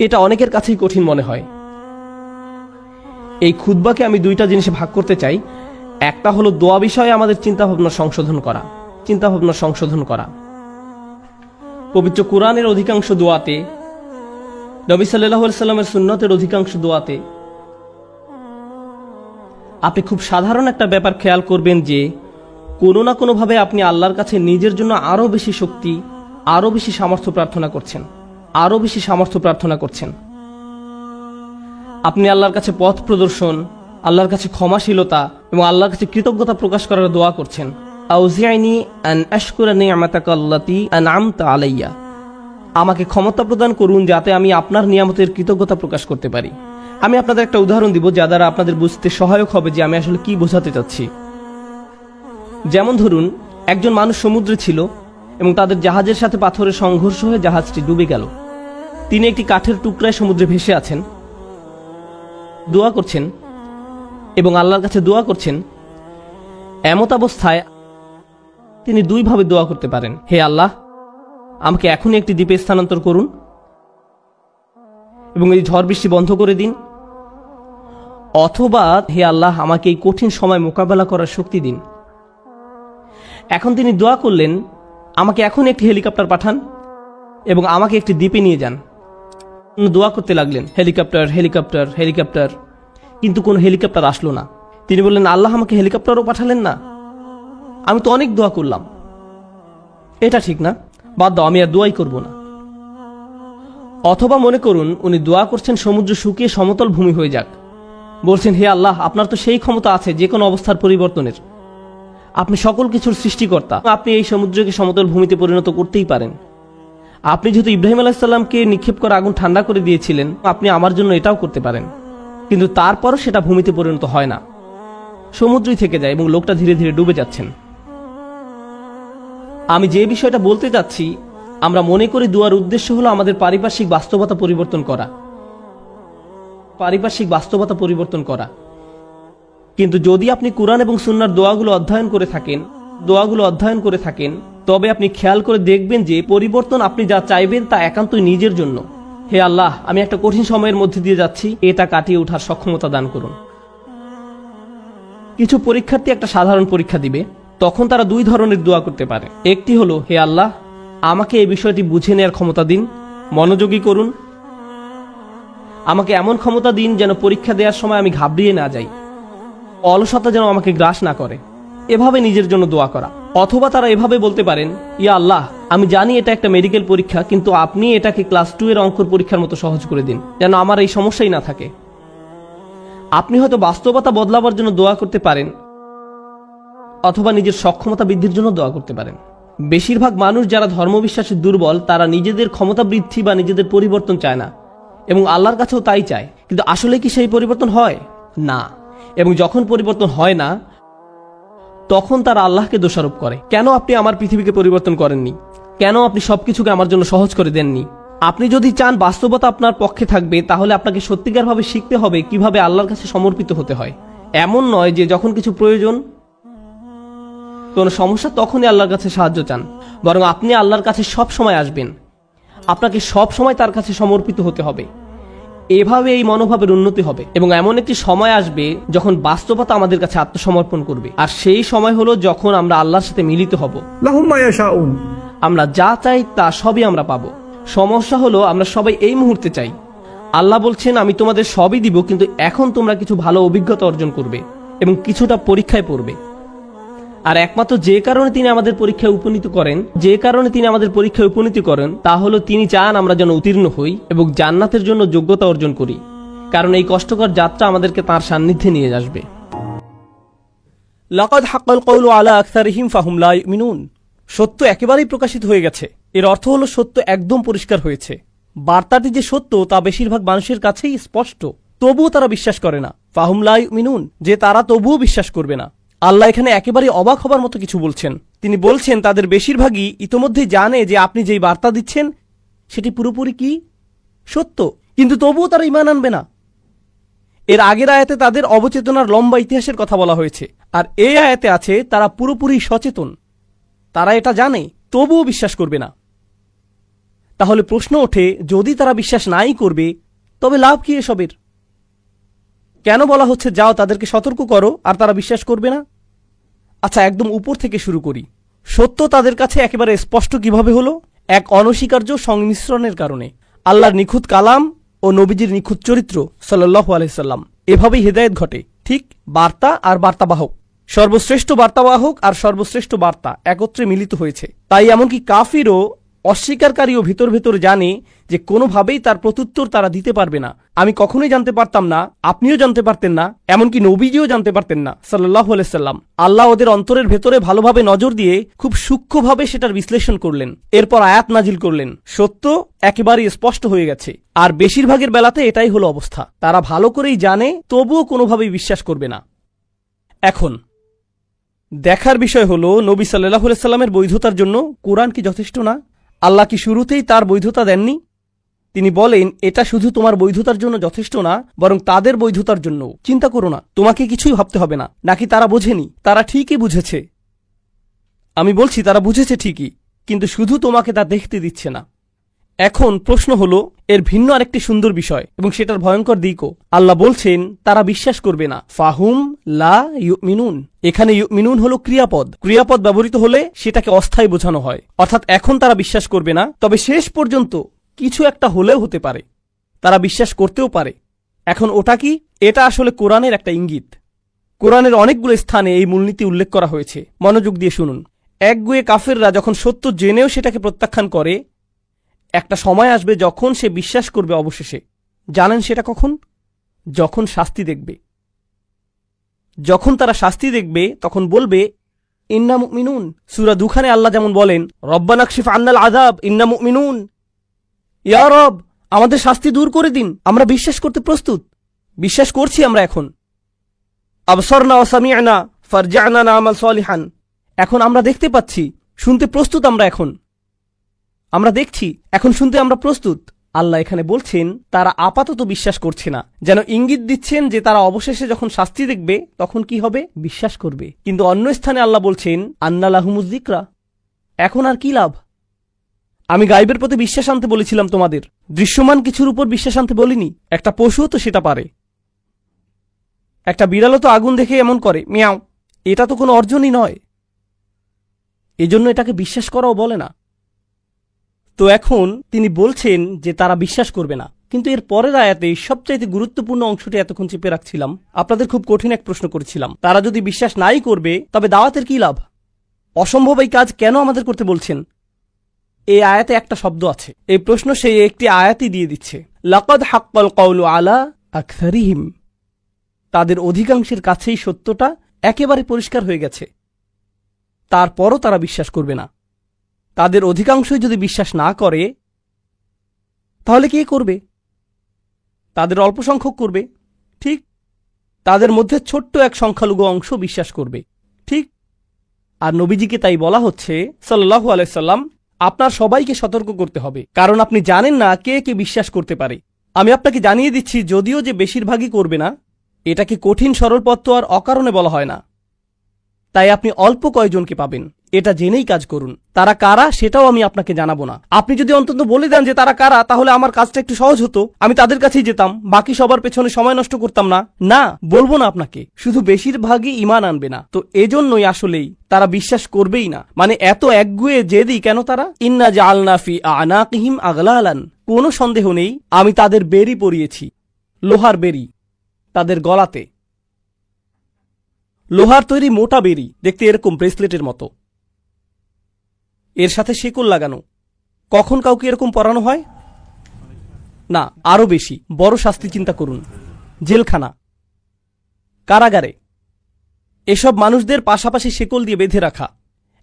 এটা অনেকের কাছেই কঠিন মনে হয়। এই খুতবাকে আমি দুইটা জিনিসে ভাগ করতে চাই। একটা হলো দোয়া বিষয়ে আমাদের চিন্তাভাবনা সংশোধন করা। পবিত্র কোরআনের অধিকাংশ দোয়াতে, নবী সাল্লাল্লাহু আলাইহি সাল্লামের সুন্নতের অধিকাংশ দোয়াতে আপনি খুব সাধারণ একটা ব্যাপার খেয়াল করবেন যে কোনো না কোনোভাবে আপনি আল্লাহর কাছে নিজের জন্য আরো বেশি শক্তি, আরো বেশি সামর্থ্য প্রার্থনা করছেন। আপনি আল্লাহর কাছে পথ প্রদর্শন, আল্লাহর কাছে ক্ষমাশীলতা এবং আল্লাহর কাছে কৃতজ্ঞতা প্রকাশ করার দোয়া করছেন। আউজিআনি আন আশকুরা নি'মাতাকা আল্লাতী আন'আমতা আলাইয়া, আমাকে ক্ষমতা প্রদান করুন যাতে আমি আপনার নিয়ামতের কৃতজ্ঞতা প্রকাশ করতে পারি। আমি আপনাদের একটা উদাহরণ দিব যা দ্বারা আপনাদের বুঝতে সহায়ক হবে যে আমি আসলে কি বোঝাতে চাচ্ছি। যেমন ধরুন, একজন মানুষ সমুদ্রে ছিল এবং তাদের জাহাজের সাথে পাথরের সংঘর্ষ হয়ে জাহাজটি ডুবে গেল। তিনি একটি কাঠের টুকরায় সমুদ্রে ভেসে আছেন, দোয়া করছেন এবং আল্লাহর কাছে দোয়া করছেন। এমত অবস্থায় তিনি দুইভাবে দোয়া করতে পারেন: হে আল্লাহ, আমাকে এখনই একটি দ্বীপে স্থানান্তর করুন এবং এই ঝড় বৃষ্টি বন্ধ করে দিন, অথবা হে আল্লাহ, আমাকে এই কঠিন সময় মোকাবেলা করার শক্তি দিন। এখন তিনি দোয়া করলেন, আমাকে এখন একটি হেলিকপ্টার পাঠান এবং আমাকে একটি দ্বীপে নিয়ে যান। দোয়া করতে লাগলেন, হেলিকপ্টার হেলিকপ্টার হেলিকপ্টার, কিন্তু কোনো হেলিকপ্টার আসলো না। তিনি বললেন, আল্লাহ, আমাকে হেলিকপ্টারও পাঠালেন না, আমি তো অনেক দোয়া করলাম, এটা ঠিক না, বাদ দাও, আমি আর দোয়াই করব না। অথবা মনে করুন উনি দোয়া করছেন সমুদ্র শুকিয়ে সমতল ভূমি হয়ে যাক, বলছেন, হে আল্লাহ, আপনার তো সেই ক্ষমতা আছে যে কোনো অবস্থার পরিবর্তনের, আপনি সকল কিছুর সৃষ্টিকর্তা, আপনি এই সমুদ্রকে সমতল ভূমিতে পরিণত করতেই পারেন। আপনি যেহেতু ইব্রাহিম আলাইহিস সালামকে নিক্ষেপ করা আগুন ঠান্ডা করে দিয়েছিলেন, আপনি আমার জন্য এটাও করতে পারেন। কিন্তু তারপরও সেটা ভূমিতে পরিণত হয় না, সমুদ্রই থেকে যায় এবং লোকটা ধীরে ধীরে ডুবে যাচ্ছেন। আমি যে বিষয়টা বলতে চাচ্ছি, আমরা মনে করি দোয়ার উদ্দেশ্য হলো আমাদের পারিপার্শ্বিক বাস্তবতা পরিবর্তন করা। কিন্তু যদি আপনি কুরআন এবং সুন্নাহর দোয়াগুলো অধ্যয়ন করে থাকেন, তবে আপনি খেয়াল করে দেখবেন যে পরিবর্তন আপনি যা চাইবেন তা একান্তই নিজের জন্য। হে আল্লাহ, আমি একটা কঠিন সময়ের মধ্যে দিয়ে যাচ্ছি, এটা কাটিয়ে ওঠার সক্ষমতা দান করুন। কিছু পরীক্ষার্থী একটা সাধারণ পরীক্ষা দিবে, তখন তারা দুই ধরনের দোয়া করতে পারে। একটি হলো, হে আল্লাহ, আমাকে এই বিষয়টি বুঝে নেওয়ার ক্ষমতা দিন, মনোযোগী করুন, আমাকে এমন ক্ষমতা দিন যেন পরীক্ষা দেওয়ার সময় আমি ঘাবড়িয়ে না যাই, অলসতা যেন আমাকে গ্রাস না করে, এভাবে নিজের জন্য দোয়া করা। অথবা তারা এভাবে বলতে পারেন, ইয়া আল্লাহ, আমি জানি এটা একটা মেডিকেল পরীক্ষা, কিন্তু আপনি এটাকে ক্লাস 2 এর অঙ্কর পরীক্ষার মতো সহজ করে দিন, যেন আমার এই সমস্যাই না থাকে। আপনি হয়তো বাস্তবতা বদলাবার জন্য দোয়া করতে পারেন, অথবা নিজের সক্ষমতা বৃদ্ধির জন্য দোয়া করতে পারেন। বেশিরভাগ মানুষ যারা ধর্মবিশ্বাসে দুর্বল, তারা নিজেদের ক্ষমতা বৃদ্ধি বা নিজেদের পরিবর্তন চায় না, এবং আল্লাহর কাছেও তাই চায়। কিন্তু আসলে কি সেই পরিবর্তন হয় না? এবং যখন পরিবর্তন হয় না, তখন তারা আল্লাহকে দোষারোপ করে, কেন আপনি আমার পৃথিবীকে পরিবর্তন করেননি, কেন আপনি সবকিছুকে আমার জন্য সহজ করে দেননি। আপনি যদি চান বাস্তবতা আপনার পক্ষে থাকবে, তাহলে আপনাকে সত্যিকারভাবে শিখতে হবে কিভাবে আল্লাহর কাছে সমর্পিত হতে হয়। এমন নয় যে যখন কিছু প্রয়োজন, কোনো সমস্যা, তখনই আল্লাহর কাছে সাহায্য চান, বরং আপনি আল্লাহর কাছে সব সময় আসবেন, আপনাকে সব সময় তার কাছে সমর্পিত হতে হবে। এভাবে এই মনোভাবের উন্নতি হবে এবং এমন একটি সময় আসবে যখন বাস্তবতা আমাদের কাছে আত্মসমর্পণ করবে, আর সেই সময় হলো যখন আমরা আল্লাহর সাথে মিলিত হব। لهم ما يشاءون। আমরা যা চাই তা সবই আমরা পাবো। সমস্যা হলো আমরা সবাই এই মুহূর্তে চাই। আল্লাহ বলছেন, আমি তোমাদের সবই দিব, কিন্তু এখন তোমরা কিছু ভালো অভিজ্ঞতা অর্জন করবে এবং কিছুটা পরীক্ষায় পড়বে। আর একমাত্র যে কারণে তিনি আমাদের পরীক্ষায় উপনীত করেন তা হলো তিনি চান আমরা যেন উত্তীর্ণ হই এবং জান্নাতের জন্য যোগ্যতা অর্জন করি, কারণ এই কষ্টকর যাত্রা আমাদেরকে তাঁর সান্নিধ্যে নিয়ে আসবে। লাকাদ হাক্কাল কওলু আলা আকসারিহিম ফাহুম লা ইউমিনুন। সত্য একেবারেই প্রকাশিত হয়ে গেছে। এর অর্থ হলো সত্য একদম পরিষ্কার হয়েছে। বার্তাটি যে সত্য তা বেশিরভাগ মানুষের কাছেই স্পষ্ট, তবুও তারা বিশ্বাস করে না। ফাহুম লা ইউমিনুন, যে তারা তবুও বিশ্বাস করবে না। আল্লাহ এখানে একেবারে অবাক হবার মতো কিছু বলছেন। তিনি বলছেন তাদের বেশিরভাগই ইতোমধ্যেই জানে যে আপনি যেই বার্তা দিচ্ছেন সেটি পুরোপুরি কি সত্য, কিন্তু তবুও তারা ঈমান আনবে না। এর আগের আয়াতে তাদের অবচেতনার লম্বা ইতিহাসের কথা বলা হয়েছে, আর এই আয়াতে আছে তারা পুরোপুরি সচেতন, তারা এটা জানে, তবুও বিশ্বাস করবে না। তাহলে প্রশ্ন ওঠে, যদি তারা বিশ্বাস নাই করবে তবে লাভ কি এসবের? কেন বলা হচ্ছে যাও তাদেরকে সতর্ক করো, আর তারা বিশ্বাস করবে না? আচ্ছা, একদম উপর থেকে শুরু করি। সত্য তাদের কাছে একেবারে স্পষ্ট কিভাবে হলো? এক অনস্বীকার্য সংমিশ্রণের কারণে। আল্লাহর নিখুঁত কালাম ও নবীজির নিখুঁত চরিত্র সাল্লাল্লাহু আলাইহি সাল্লাম, এভাবেই হেদায়েত ঘটে। ঠিক বার্তা আর বার্তাবাহক, সর্বশ্রেষ্ঠ বার্তাবাহক আর সর্বশ্রেষ্ঠ বার্তা একত্রে মিলিত হয়েছে। তাই এমনকি কাফিরও, অস্বীকারীও ভিতর ভেতর জানে যে কোনোভাবেই তার প্রত্যুত্তর তারা দিতে পারবে না। আমি কখনোই জানতে পারতাম না, আপনিও জানতে পারতেন না, এমনকি নবীজিও জানতে পারতেন না সাল্লাল্লাহু আলাইহি সাল্লাম। আল্লাহ ওদের অন্তরের ভেতরে ভালোভাবে নজর দিয়ে খুব সূক্ষ্মভাবে সেটার বিশ্লেষণ করলেন, এরপর আয়াত নাজিল করলেন। সত্য একেবারেই স্পষ্ট হয়ে গেছে, আর বেশিরভাগের বেলাতে এটাই হলো অবস্থা। তারা ভালো করেই জানে, তবুও কোনোভাবেই বিশ্বাস করবে না। এখন দেখার বিষয় হলো নবী সাল্লাল্লাহু আলাইহি সাল্লামের বৈধতার জন্য কোরআন কি যথেষ্ট না? আল্লাহ কি শুরুতেই তার বৈধতা দেননি? তিনি বলেন, এটা শুধু তোমার বৈধতার জন্য যথেষ্ট না, বরং তাদের বৈধতার জন্য। চিন্তা করো না, তোমাকে কিছুই ভাবতে হবে না। নাকি তারা বোঝেনি? তারা ঠিকই বুঝেছে। আমি বলছি তারা বুঝেছে ঠিকই, কিন্তু শুধু তোমাকে তা দেখতে দিচ্ছে না। এখন প্রশ্ন হলো, এর ভিন্ন আরেকটি সুন্দর বিষয় এবং সেটার ভয়ঙ্কর দিকও। আল্লাহ বলছেন তারা বিশ্বাস করবে না। ফাহুম লা ইউমিনুন। এখানে ইউমিনুন হলো ক্রিয়াপদ। ক্রিয়াপদ ব্যবহৃত হলে সেটাকে অস্থায়ী বোঝানো হয়, অর্থাৎ এখন তারা বিশ্বাস করবে না, তবে শেষ পর্যন্ত কিছু একটা হলেও হতে পারে, তারা বিশ্বাস করতেও পারে। এখন ওটা কি? এটা আসলে কোরআনের একটা ইঙ্গিত। কোরআনের অনেকগুলো স্থানে এই মূলনীতি উল্লেখ করা হয়েছে। মনোযোগ দিয়ে শুনুন। একগুঁয়ে কাফেররা যখন সত্য জেনেও সেটাকে প্রত্যাখ্যান করে, একটা সময় আসবে যখন সে বিশ্বাস করবে অবশেষে। জানেন সেটা কখন? যখন শাস্তি দেখবে। যখন তারা শাস্তি দেখবে তখন বলবে ইন্না মুমিনুন। সূরা দুখানে আল্লাহ যেমন বলেন, রব্বানা কশিফ আন্নাল আযাব ইন্না মুমিনুন। ইয়া রব, আমাদের শাস্তি দূর করে দিন, আমরা বিশ্বাস করতে প্রস্তুত, বিশ্বাস করছি আমরা এখন। আবসারনা ওয়া সামি'না ফারজি'না না'মাল সালিহান। এখন আমরা দেখতে পাচ্ছি, শুনতে প্রস্তুত আমরা এখন। আমরা দেখছি, এখন শুনতে আমরা প্রস্তুত। আল্লাহ এখানে বলছেন তারা আপাতত বিশ্বাস করছে না, যেন ইঙ্গিত দিচ্ছেন যে তারা অবশেষে যখন শাস্তি দেখবে তখন কি হবে? বিশ্বাস করবে। কিন্তু অন্য স্থানে আল্লাহ বলছেন আন্না লাহুমুজ যিকরা। এখন আর কি লাভ? আমি গায়বের প্রতি বিশ্বাস আনতে বলেছিলাম তোমাদের, দৃশ্যমান কিছুর উপর বিশ্বাস আনতে বলিনি। একটা পশুও তো সেটা পারে। একটা বিড়ালও তো আগুন দেখে এমন করে, মিয়াও। এটা তো কোনো অর্জনই নয়, এজন্য এটাকে বিশ্বাস করাও বলে না। তো এখন তিনি বলছেন যে তারা বিশ্বাস করবে না। কিন্তু এর পরের আয়াতে সবচাইতে গুরুত্বপূর্ণ অংশটি এতক্ষণ চেপে রাখছিলাম। আপনাদের খুব কঠিন এক প্রশ্ন করেছিলাম, তারা যদি বিশ্বাস নাই করবে তবে দাওয়াতের কি লাভ? অসম্ভব এই কাজ কেন আমাদের করতে বলছেন? এই আয়াতে একটা শব্দ আছে। এই প্রশ্ন সেই একটি আয়াতই দিয়ে দিচ্ছে। লাকাদ হাক্কাল কওলু আলা আকসারিহিম। তাদের অধিকাংশের কাছেই সত্যটা একেবারে পরিষ্কার হয়ে গেছে, তারপরও তারা বিশ্বাস করবে না। তাদের অধিকাংশই যদি বিশ্বাস না করে তাহলে কে করবে? তাদের অল্প সংখ্যক করবে, ঠিক। তাদের মধ্যে ছোট্ট এক সংখ্যালঘু অংশ বিশ্বাস করবে, ঠিক। আর নবীজিকে তাই বলা হচ্ছে সাল্লাল্লাহু আলাইহি সাল্লাম, আপনার সবাইকে সতর্ক করতে হবে, কারণ আপনি জানেন না কে কে বিশ্বাস করতে পারে। আমি আপনাকে জানিয়ে দিচ্ছি, যদিও যে বেশিরভাগই করবে না, এটাকে কঠিন সরল পথ তো আর অকারণে বলা হয় না। তাই আপনি অল্প কয়জনকে পাবেন, এটা জেনেই কাজ করুন। তারা কারা সেটাও আমি আপনাকে জানাবো না। আপনি যদি অন্তত বলে দেন যে তারা কারা, তাহলে আমার কাজটা একটু সহজ হতো, আমি তাদের কাছেই যেতাম, বাকি সবার পেছনে সময় নষ্ট করতাম না। না, বলবো না আপনাকে, শুধু বেশিরভাগই ঈমান আনবে না। তো এজন্যই আসলেই তারা বিশ্বাস করবেই না। মানে এত একগুঁয়ে জেদি কেন তারা? ইন্না জাআলনা ফি আনাকিহিম আগলালান। কোনো সন্দেহ নেই আমি তাদের বেরি পরিয়েছি, লোহার বেরি, তাদের গলাতে। লোহার তৈরি মোটা বেরি, দেখতে এরকম ব্রেসলেটের মতো, এর সাথে শিকল লাগানো। কখন কাউকে এরকম পরানো হয়? না, আরো বেশি বড় শাস্তি চিন্তা করুন, জেলখানা, কারাগারে। এসব মানুষদের পাশাপাশি শিকল দিয়ে বেঁধে রাখা,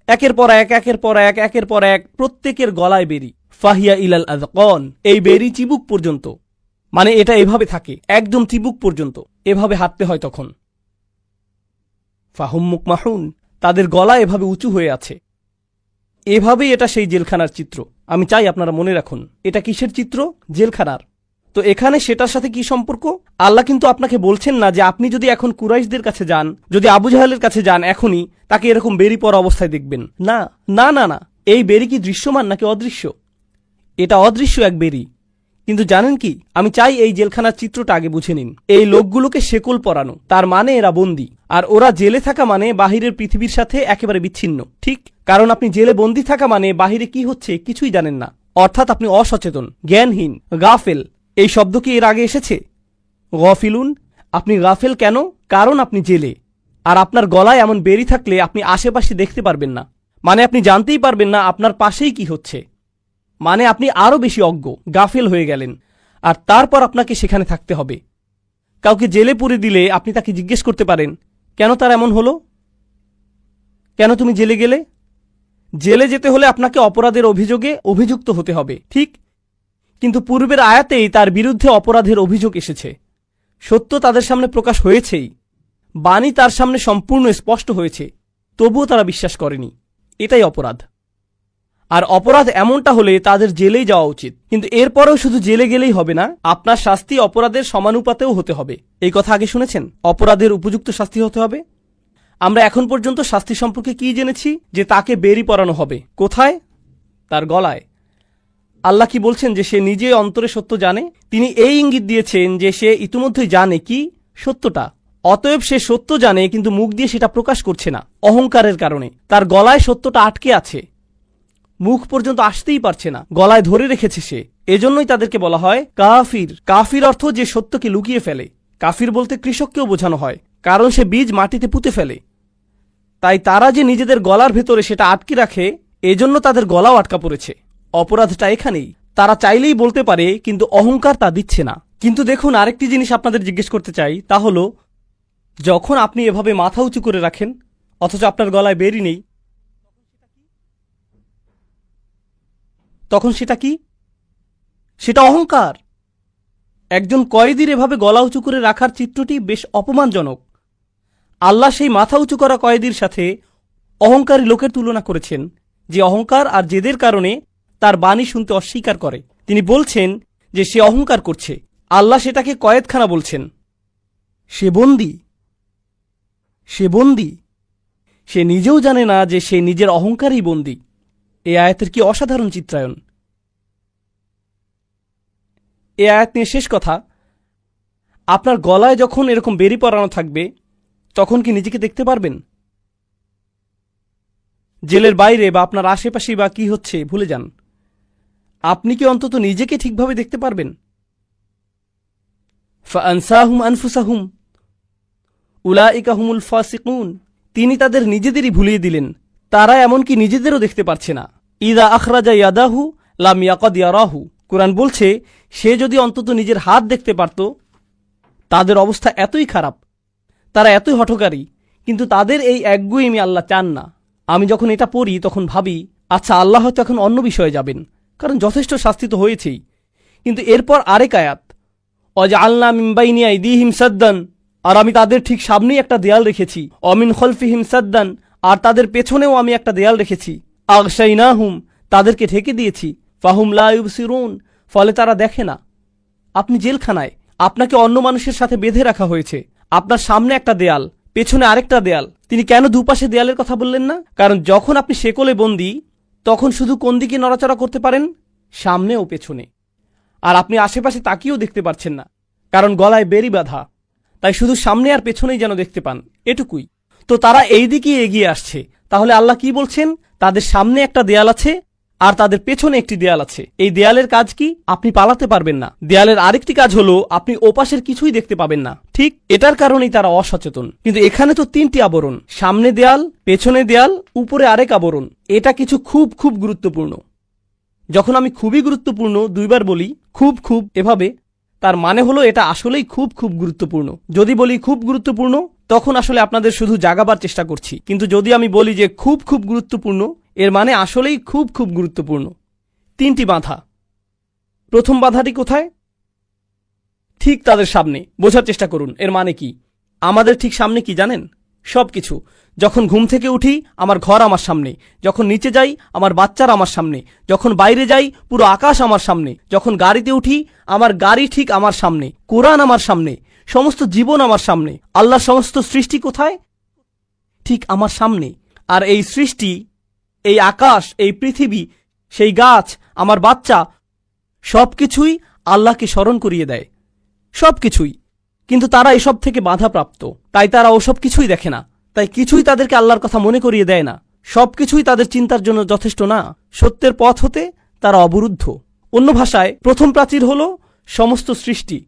একের পর এক, একের পর এক, একের পর এক, প্রত্যেকের গলায় বেরি। ফাহিয়া ইলাল আযকান। এই বেরি চিবুক পর্যন্ত, মানে এটা এভাবে থাকে একদম চিবুক পর্যন্ত, এভাবে হাঁটতে হয় তখন। ফাহুম মুকমাহুন। তাদের গলা এভাবে উঁচু হয়ে আছে। এভাবেই এটা সেই জেলখানার চিত্র। আমি চাই আপনারা মনে রাখুন, এটা কিসের চিত্র? জেলখানার। তো এখানে সেটার সাথে কি সম্পর্ক? আল্লাহ কিন্তু আপনাকে বলছেন না যে আপনি যদি এখন কুরাইশদের কাছে যান, যদি আবু জাহেলের কাছে যান, এখনই তাকে এরকম বেরি পরা অবস্থায় দেখবেন। না না না না, এই বেরি কি দৃশ্যমান নাকি অদৃশ্য? এটা অদৃশ্য এক বেরি। কিন্তু জানেন কি, আমি চাই এই জেলখানার চিত্রটা আগে বুঝে নিন। এই লোকগুলোকে শেকল পরানো, তার মানে এরা বন্দী। আর ওরা জেলে থাকা মানে বাহিরের পৃথিবীর সাথে একেবারে বিচ্ছিন্ন, ঠিক। কারণ আপনি জেলে বন্দী থাকা মানে বাহিরে কি হচ্ছে কিছুই জানেন না, অর্থাৎ আপনি অসচেতন, জ্ঞানহীন, গাফেল। এই শব্দ কি এর আগে এসেছে? গফিলুন। আপনি গাফেল কেন? কারণ আপনি জেলে। আর আপনার গলায় এমন বেরি থাকলে আপনি আশেপাশে দেখতে পারবেন না, মানে আপনি জানতেই পারবেন না আপনার পাশেই কি হচ্ছে, মানে আপনি আরো বেশি অজ্ঞ, গাফেল হয়ে গেলেন। আর তারপর আপনাকে সেখানে থাকতে হবে। কাউকে জেলে পুরে দিলে আপনি তাকে জিজ্ঞেস করতে পারেন, কেন তার এমন হলো? কেন তুমি জেলে গেলে? জেলে যেতে হলে আপনাকে অপরাধের অভিযোগে অভিযুক্ত হতে হবে, ঠিক। কিন্তু পূর্বের আয়াতেই তার বিরুদ্ধে অপরাধের অভিযোগ এসেছে। সত্য তাদের সামনে প্রকাশ হয়েছেই, বাণী তার সামনে সম্পূর্ণ স্পষ্ট হয়েছে। তবুও তারা বিশ্বাস করেনি। এটাই অপরাধ। আর অপরাধ এমনটা হলে তাদের জেলেই যাওয়া উচিত। কিন্তু এরপরেও শুধু জেলে গেলেই হবে না, আপনার শাস্তি অপরাধের সমানুপাতেও হতে হবে। এই কথা আগে শুনেছেন? অপরাধের উপযুক্ত শাস্তি হতে হবে। আমরা এখন পর্যন্ত শাস্তি সম্পর্কে কি জেনেছি? যে তাকে বেরি পরানো হবে। কোথায়? তার গলায়। আল্লাহ কি বলছেন? যে সে নিজে অন্তরে সত্য জানে। তিনি এই ইঙ্গিত দিয়েছেন যে সে ইতিমধ্যেই জানে কি সত্যটা। অতএব সে সত্য জানে, কিন্তু মুখ দিয়ে সেটা প্রকাশ করছে না অহংকারের কারণে। তার গলায় সত্যটা আটকে আছে, মুখ পর্যন্ত আসতেই পারছে না, গলায় ধরে রেখেছে সে। এজন্যই তাদেরকে বলা হয় কাফির। কাফির অর্থ যে সত্যকে লুকিয়ে ফেলে। কাফির বলতে কৃষককেও বোঝানো হয়, কারণ সে বীজ মাটিতে পুঁতে ফেলে। তাই তারা যে নিজেদের গলার ভেতরে সেটা আটকে রাখে, এজন্য তাদের গলাও আটকা পড়েছে। অপরাধটা এখানেই। তারা চাইলেই বলতে পারে, কিন্তু অহংকার তা দিচ্ছে না। কিন্তু দেখুন, আরেকটি জিনিস আপনাদের জিজ্ঞেস করতে চাই, তা হলো যখন আপনি এভাবে মাথা উঁচু করে রাখেন অথচ আপনার গলায় বেরি নেই, তখন সেটা কি? সেটা অহংকার। একজন কয়েদির এভাবে গলা উঁচু করে রাখার চিত্রটি বেশ অপমানজনক। আল্লাহ সেই মাথা উঁচু করা কয়েদির সাথে অহংকারী লোকের তুলনা করেছেন, যে অহংকার আর জেদের কারণে তার বাণী শুনতে অস্বীকার করে। তিনি বলছেন যে সে অহংকার করছে। আল্লাহ সেটাকে কয়েদখানা বলছেন। সে বন্দী। সে বন্দী। সে নিজেও জানে না যে সে নিজের অহংকারেই বন্দী। এই আয়াতের কি অসাধারণ চিত্রায়ন! এই আয়াত নিয়ে শেষ কথা, আপনার গলায় যখন এরকম বেরি পরানো থাকবে, তখন কি নিজেকে দেখতে পারবেন? জেলের বাইরে বা আপনার আশেপাশে বা কি হচ্ছে ভুলে যান, আপনি কি অন্তত নিজেকে ঠিকভাবে দেখতে পারবেন? ফাআনসাহুম আনফুসাহুম উলাইকা হুমুল ফাসিকুন। তিনি তাদের নিজেদেরই ভুলিয়ে দিলেন, তারা এমনকি নিজেদেরও দেখতে পারছে না। ইদা আখরাজা ইয়াদাহু লাম ইয়াকাদ ইয়ারাহু। কুরআন বলছে, সে যদি অন্তত নিজের হাত দেখতে পারত। তাদের অবস্থা এতই খারাপ, তারা এতই হঠকারী, কিন্তু তাদের এই একগুঁয়েমি আল্লাহ চান না। আমি যখন এটা পড়ি তখন ভাবি, আচ্ছা, আল্লাহ হয়তো এখন অন্য বিষয়ে যাবেন, কারণ যথেষ্ট শাস্তি তো হয়েছেই। কিন্তু এরপর আরেক আয়াত, ওয়াজআলনা মিন বাইনি আইদিহিম সাদ্দান, আর আমি তাদের ঠিক সামনেই একটা দেয়াল রেখেছি। অমিন খলফিহিম সাদ্দান, আর তাদের পেছনেও আমি একটা দেয়াল রেখেছি। আগশাইনাহুম, তাদেরকে ঢেকে দিয়েছি। ফাহুম লা ইউবসিরুন, ফলে তারা দেখে না। আপনি জেলখানায়, আপনাকে অন্য মানুষের সাথে বেঁধে রাখা হয়েছে। আপনার সামনে একটা দেয়াল, পেছনে আরেকটা দেয়াল। তিনি কেন দুপাশে দেয়ালের কথা বললেন না? কারণ যখন আপনি শেকলে বন্দী, তখন শুধু কোন দিকে নড়াচড়া করতে পারেন? সামনে ও পেছনে। আর আপনি আশেপাশে তাকিয়েও দেখতে পারছেন না, কারণ গলায় বেরি বাঁধা। তাই শুধু সামনে আর পেছনেই যেন দেখতে পান, এটুকুই। তো তারা এই দিকেই এগিয়ে আসছে। তাহলে আল্লাহ কি বলছেন? তাদের সামনে একটা দেয়াল আছে আর তাদের পেছনে একটি দেয়াল আছে। এই দেয়ালের কাজ কি? আপনি পালাতে পারবেন না। দেয়ালের আরেকটি কাজ হলো, আপনি ওপাশের কিছুই দেখতে পাবেন না। ঠিক এটার কারণেই তারা অসচেতন। কিন্তু এখানে তো তিনটি আবরণ, সামনে দেয়াল, পেছনে দেয়াল, উপরে আরেক আবরণ। এটা কিছু খুব খুব গুরুত্বপূর্ণ। যখন আমি খুবই গুরুত্বপূর্ণ দুইবার বলি, খুব খুব এভাবে, তার মানে হলো এটা আসলেই খুব খুব গুরুত্বপূর্ণ। যদি বলি খুব গুরুত্বপূর্ণ, তখন আসলে আপনাদের শুধু জাগাবার চেষ্টা করছি। কিন্তু যদি আমি বলি যে খুব খুব গুরুত্বপূর্ণ, এর মানে আসলেই খুব খুব গুরুত্বপূর্ণ। তিনটি বাধা। প্রথম বাধাটি কোথায়? ঠিক তাদের সামনে। বোঝার চেষ্টা করুন এর মানে কি। আমাদের ঠিক সামনে কি জানেন? সবকিছু। যখন ঘুম থেকে উঠি, আমার ঘর আমার সামনে। যখন নিচে যাই, আমার বাচ্চারা আমার সামনে। যখন বাইরে যাই, পুরো আকাশ আমার সামনে। যখন গাড়িতে উঠি, আমার গাড়ি ঠিক আমার সামনে। কোরআন আমার সামনে। সমস্ত জীবন আমার সামনে। আল্লাহর সমস্ত সৃষ্টি কোথায়? ঠিক আমার সামনে। আর এই সৃষ্টি, এই আকাশ, এই পৃথিবী, সেই গাছ, আমার বাচ্চা, সবকিছুই আল্লাহকে স্মরণ করিয়ে দেয়। সবকিছুই। কিন্তু তারা এসব থেকে বাধাপ্রাপ্ত, তাই তারা ওসব কিছুই দেখে না। তাই কিছুই তাদেরকে আল্লাহর কথা মনে করিয়ে দেয় না। সবকিছুই তাদের চিন্তার জন্য যথেষ্ট না। সত্যের পথ হতে তারা অবরুদ্ধ। অন্য ভাষায়, প্রথম প্রাচীর হলো সমস্ত সৃষ্টি।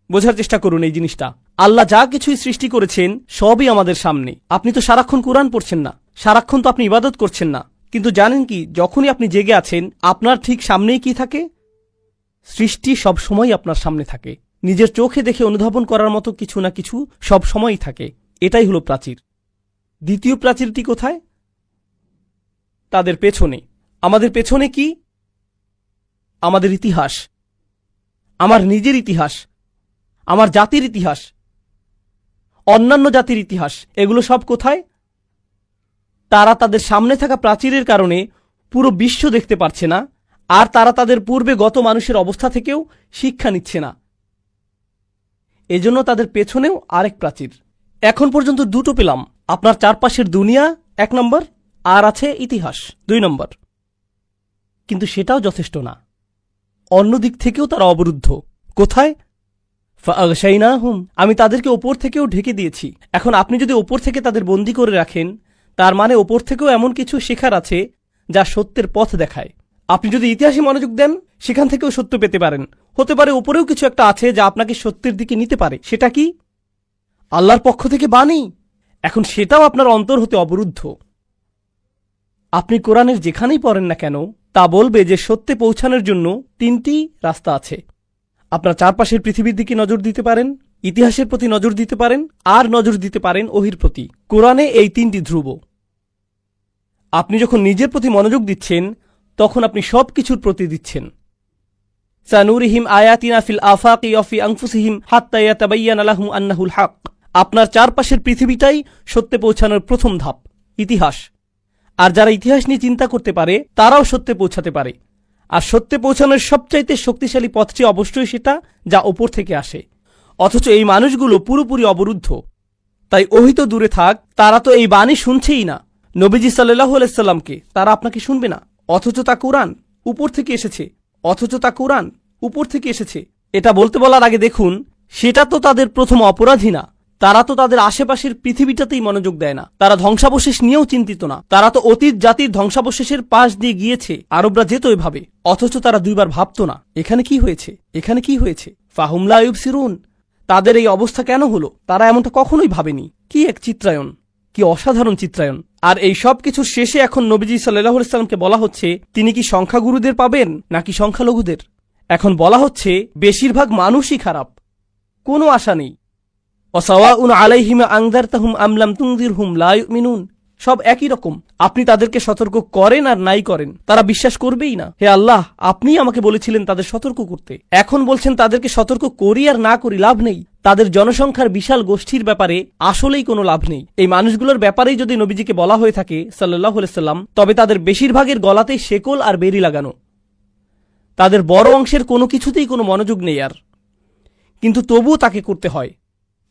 বোঝার চেষ্টা করুন এই জিনিসটা। আল্লাহ যা কিছুই সৃষ্টি করেছেন, সবই আমাদের সামনে। আপনি তো সারাক্ষণ কোরআন পড়ছেন না, সারাক্ষণ তো আপনি ইবাদত করছেন না। কিন্তু জানেন কি, যখনই আপনি জেগে আছেন, আপনার ঠিক সামনেই কি থাকে? সৃষ্টি সব সময় আপনার সামনে থাকে। নিজের চোখে দেখে অনুধাবন করার মতো কিছু না কিছু সব সময়ই থাকে। এটাই হলো প্রাচীর। দ্বিতীয় প্রাচীরটি কোথায়? তাদের পেছনে। আমাদের পেছনে কি? আমাদের ইতিহাস, আমার নিজের ইতিহাস, আমার জাতির ইতিহাস, অন্যান্য জাতির ইতিহাস। এগুলো সব কোথায়? তারা তাদের সামনে থাকা প্রাচীরের কারণে পুরো বিশ্ব দেখতে পারছে না, আর তারা তাদের পূর্বে গত মানুষের অবস্থা থেকেও শিক্ষা নিচ্ছে না। এজন্য তাদের পেছনেও আরেক প্রাচীর। এখন পর্যন্ত দুটো পেলাম, আপনার চারপাশের দুনিয়া 1 নম্বর, আর আছে ইতিহাস 2 নম্বর। কিন্তু সেটাও যথেষ্ট না, অন্য দিক থেকেও তারা অবরুদ্ধ। কোথায়? ফাআগশাইনাহুম, আমি তাদেরকে ওপর থেকেও ঢেকে দিয়েছি। এখন আপনি যদি ওপর থেকে তাদের বন্দী করে রাখেন, তার মানে ওপর থেকেও এমন কিছু শেখার আছে যা সত্যের পথ দেখায়। আপনি যদি ইতিহাসে মনোযোগ দেন, সেখান থেকেও সত্য পেতে পারেন। হতে পারে উপরেও কিছু একটা আছে যা আপনাকে সত্যের দিকে নিতে পারে। সেটা কি? আল্লাহর পক্ষ থেকে বাণী। এখন সেটাও আপনার অন্তর হতে অবরুদ্ধ। আপনি কোরআনের যেখানেই পড়েন না কেন, তা বলবে যে সত্যে পৌঁছানোর জন্য 3টি রাস্তা আছে। আপনার চারপাশের পৃথিবীর দিকে নজর দিতে পারেন, ইতিহাসের প্রতি নজর দিতে পারেন, আর নজর দিতে পারেন ওহির প্রতি। কোরআনে এই 3টি ধ্রুব। আপনি যখন নিজের প্রতি মনোযোগ দিচ্ছেন, তখন আপনি সবকিছুর প্রতি দিচ্ছেন। সানুরিহিম আয়াতিনা ফিল আফাকি ওয়া ফি আনফুসিহিম হাত্তা ইয়াতাবায়্যানা লাহুম আন্নাহুল হক। আপনার চারপাশের পৃথিবীটাই সত্যে পৌঁছানোর প্রথম ধাপ, ইতিহাস। আর যারা ইতিহাস নিয়ে চিন্তা করতে পারে, তারাও সত্যে পৌঁছাতে পারে। আর সত্যে পৌঁছানোর সবচাইতে শক্তিশালী পথটি অবশ্যই সেটা যা ওপর থেকে আসে। অথচ এই মানুষগুলো পুরোপুরি অবরুদ্ধ। তাই ওহি তো দূরে থাক, তারা তো এই বাণী শুনছেই না। নবীজি সাল্লাল্লাহু আলাইহি সাল্লামকে তারা আপনাকে শুনবে না, অথচ তা কোরআন উপর থেকে এসেছে। এটা বলতে বলার আগে দেখুন, সেটা তো তাদের প্রথম অপরাধী না। তারা তো তাদের আশেপাশের পৃথিবীটাতেই মনোযোগ দেয় না। তারা ধ্বংসাবশেষ নিয়েও চিন্তিত না। তারা তো অতীত জাতির ধ্বংসাবশেষের পাশ দিয়ে গিয়েছে, আরবরা যেত এভাবে। অথচ তারা 2 বার ভাবত না এখানে কি হয়েছে। ফাহুম লা ইউবসিরুন, তাদের এই অবস্থা কেন হলো? তারা এমনটা কখনোই ভাবেনি। কি এক চিত্রায়ন, কি অসাধারণ চিত্রায়ন। আর এই সব কিছুর শেষে এখন নবীজি সাল্লাল্লাহু আলাইহি সাল্লামকে বলা হচ্ছে, তিনি কি সংখ্যাগুরুদের পাবেন নাকি সংখ্যালঘুদের? এখন বলা হচ্ছে বেশিরভাগ মানুষই খারাপ, কোনো আশা নেই। ওয়াসাওয়াউন আলাইহিম আনযারতাহুম আম লাম তুনযিরহুম লা ইউমিনুন, সব একই রকম। আপনি তাদেরকে সতর্ক করেন আর নাই করেন, তারা বিশ্বাস করবেই না। হে আল্লাহ, আপনিই আমাকে বলেছিলেন তাদের সতর্ক করতে, এখন বলছেন তাদেরকে সতর্ক করি আর না করি লাভ নেই। তাদের জনসংখ্যার বিশাল গোষ্ঠীর ব্যাপারে আসলেই কোনো লাভ নেই। এই মানুষগুলোর ব্যাপারেই যদি নবীজিকে বলা হয়ে থাকে সাল্লাল্লাহু আলাইহি সাল্লাম, তবে তাদের বেশিরভাগের গলাতেই শেকল আর বেরি লাগানো। তাদের বড় অংশের কোনো কিছুতেই কোনো মনোযোগ নেই আর, কিন্তু তবুও তাকে করতে হয়।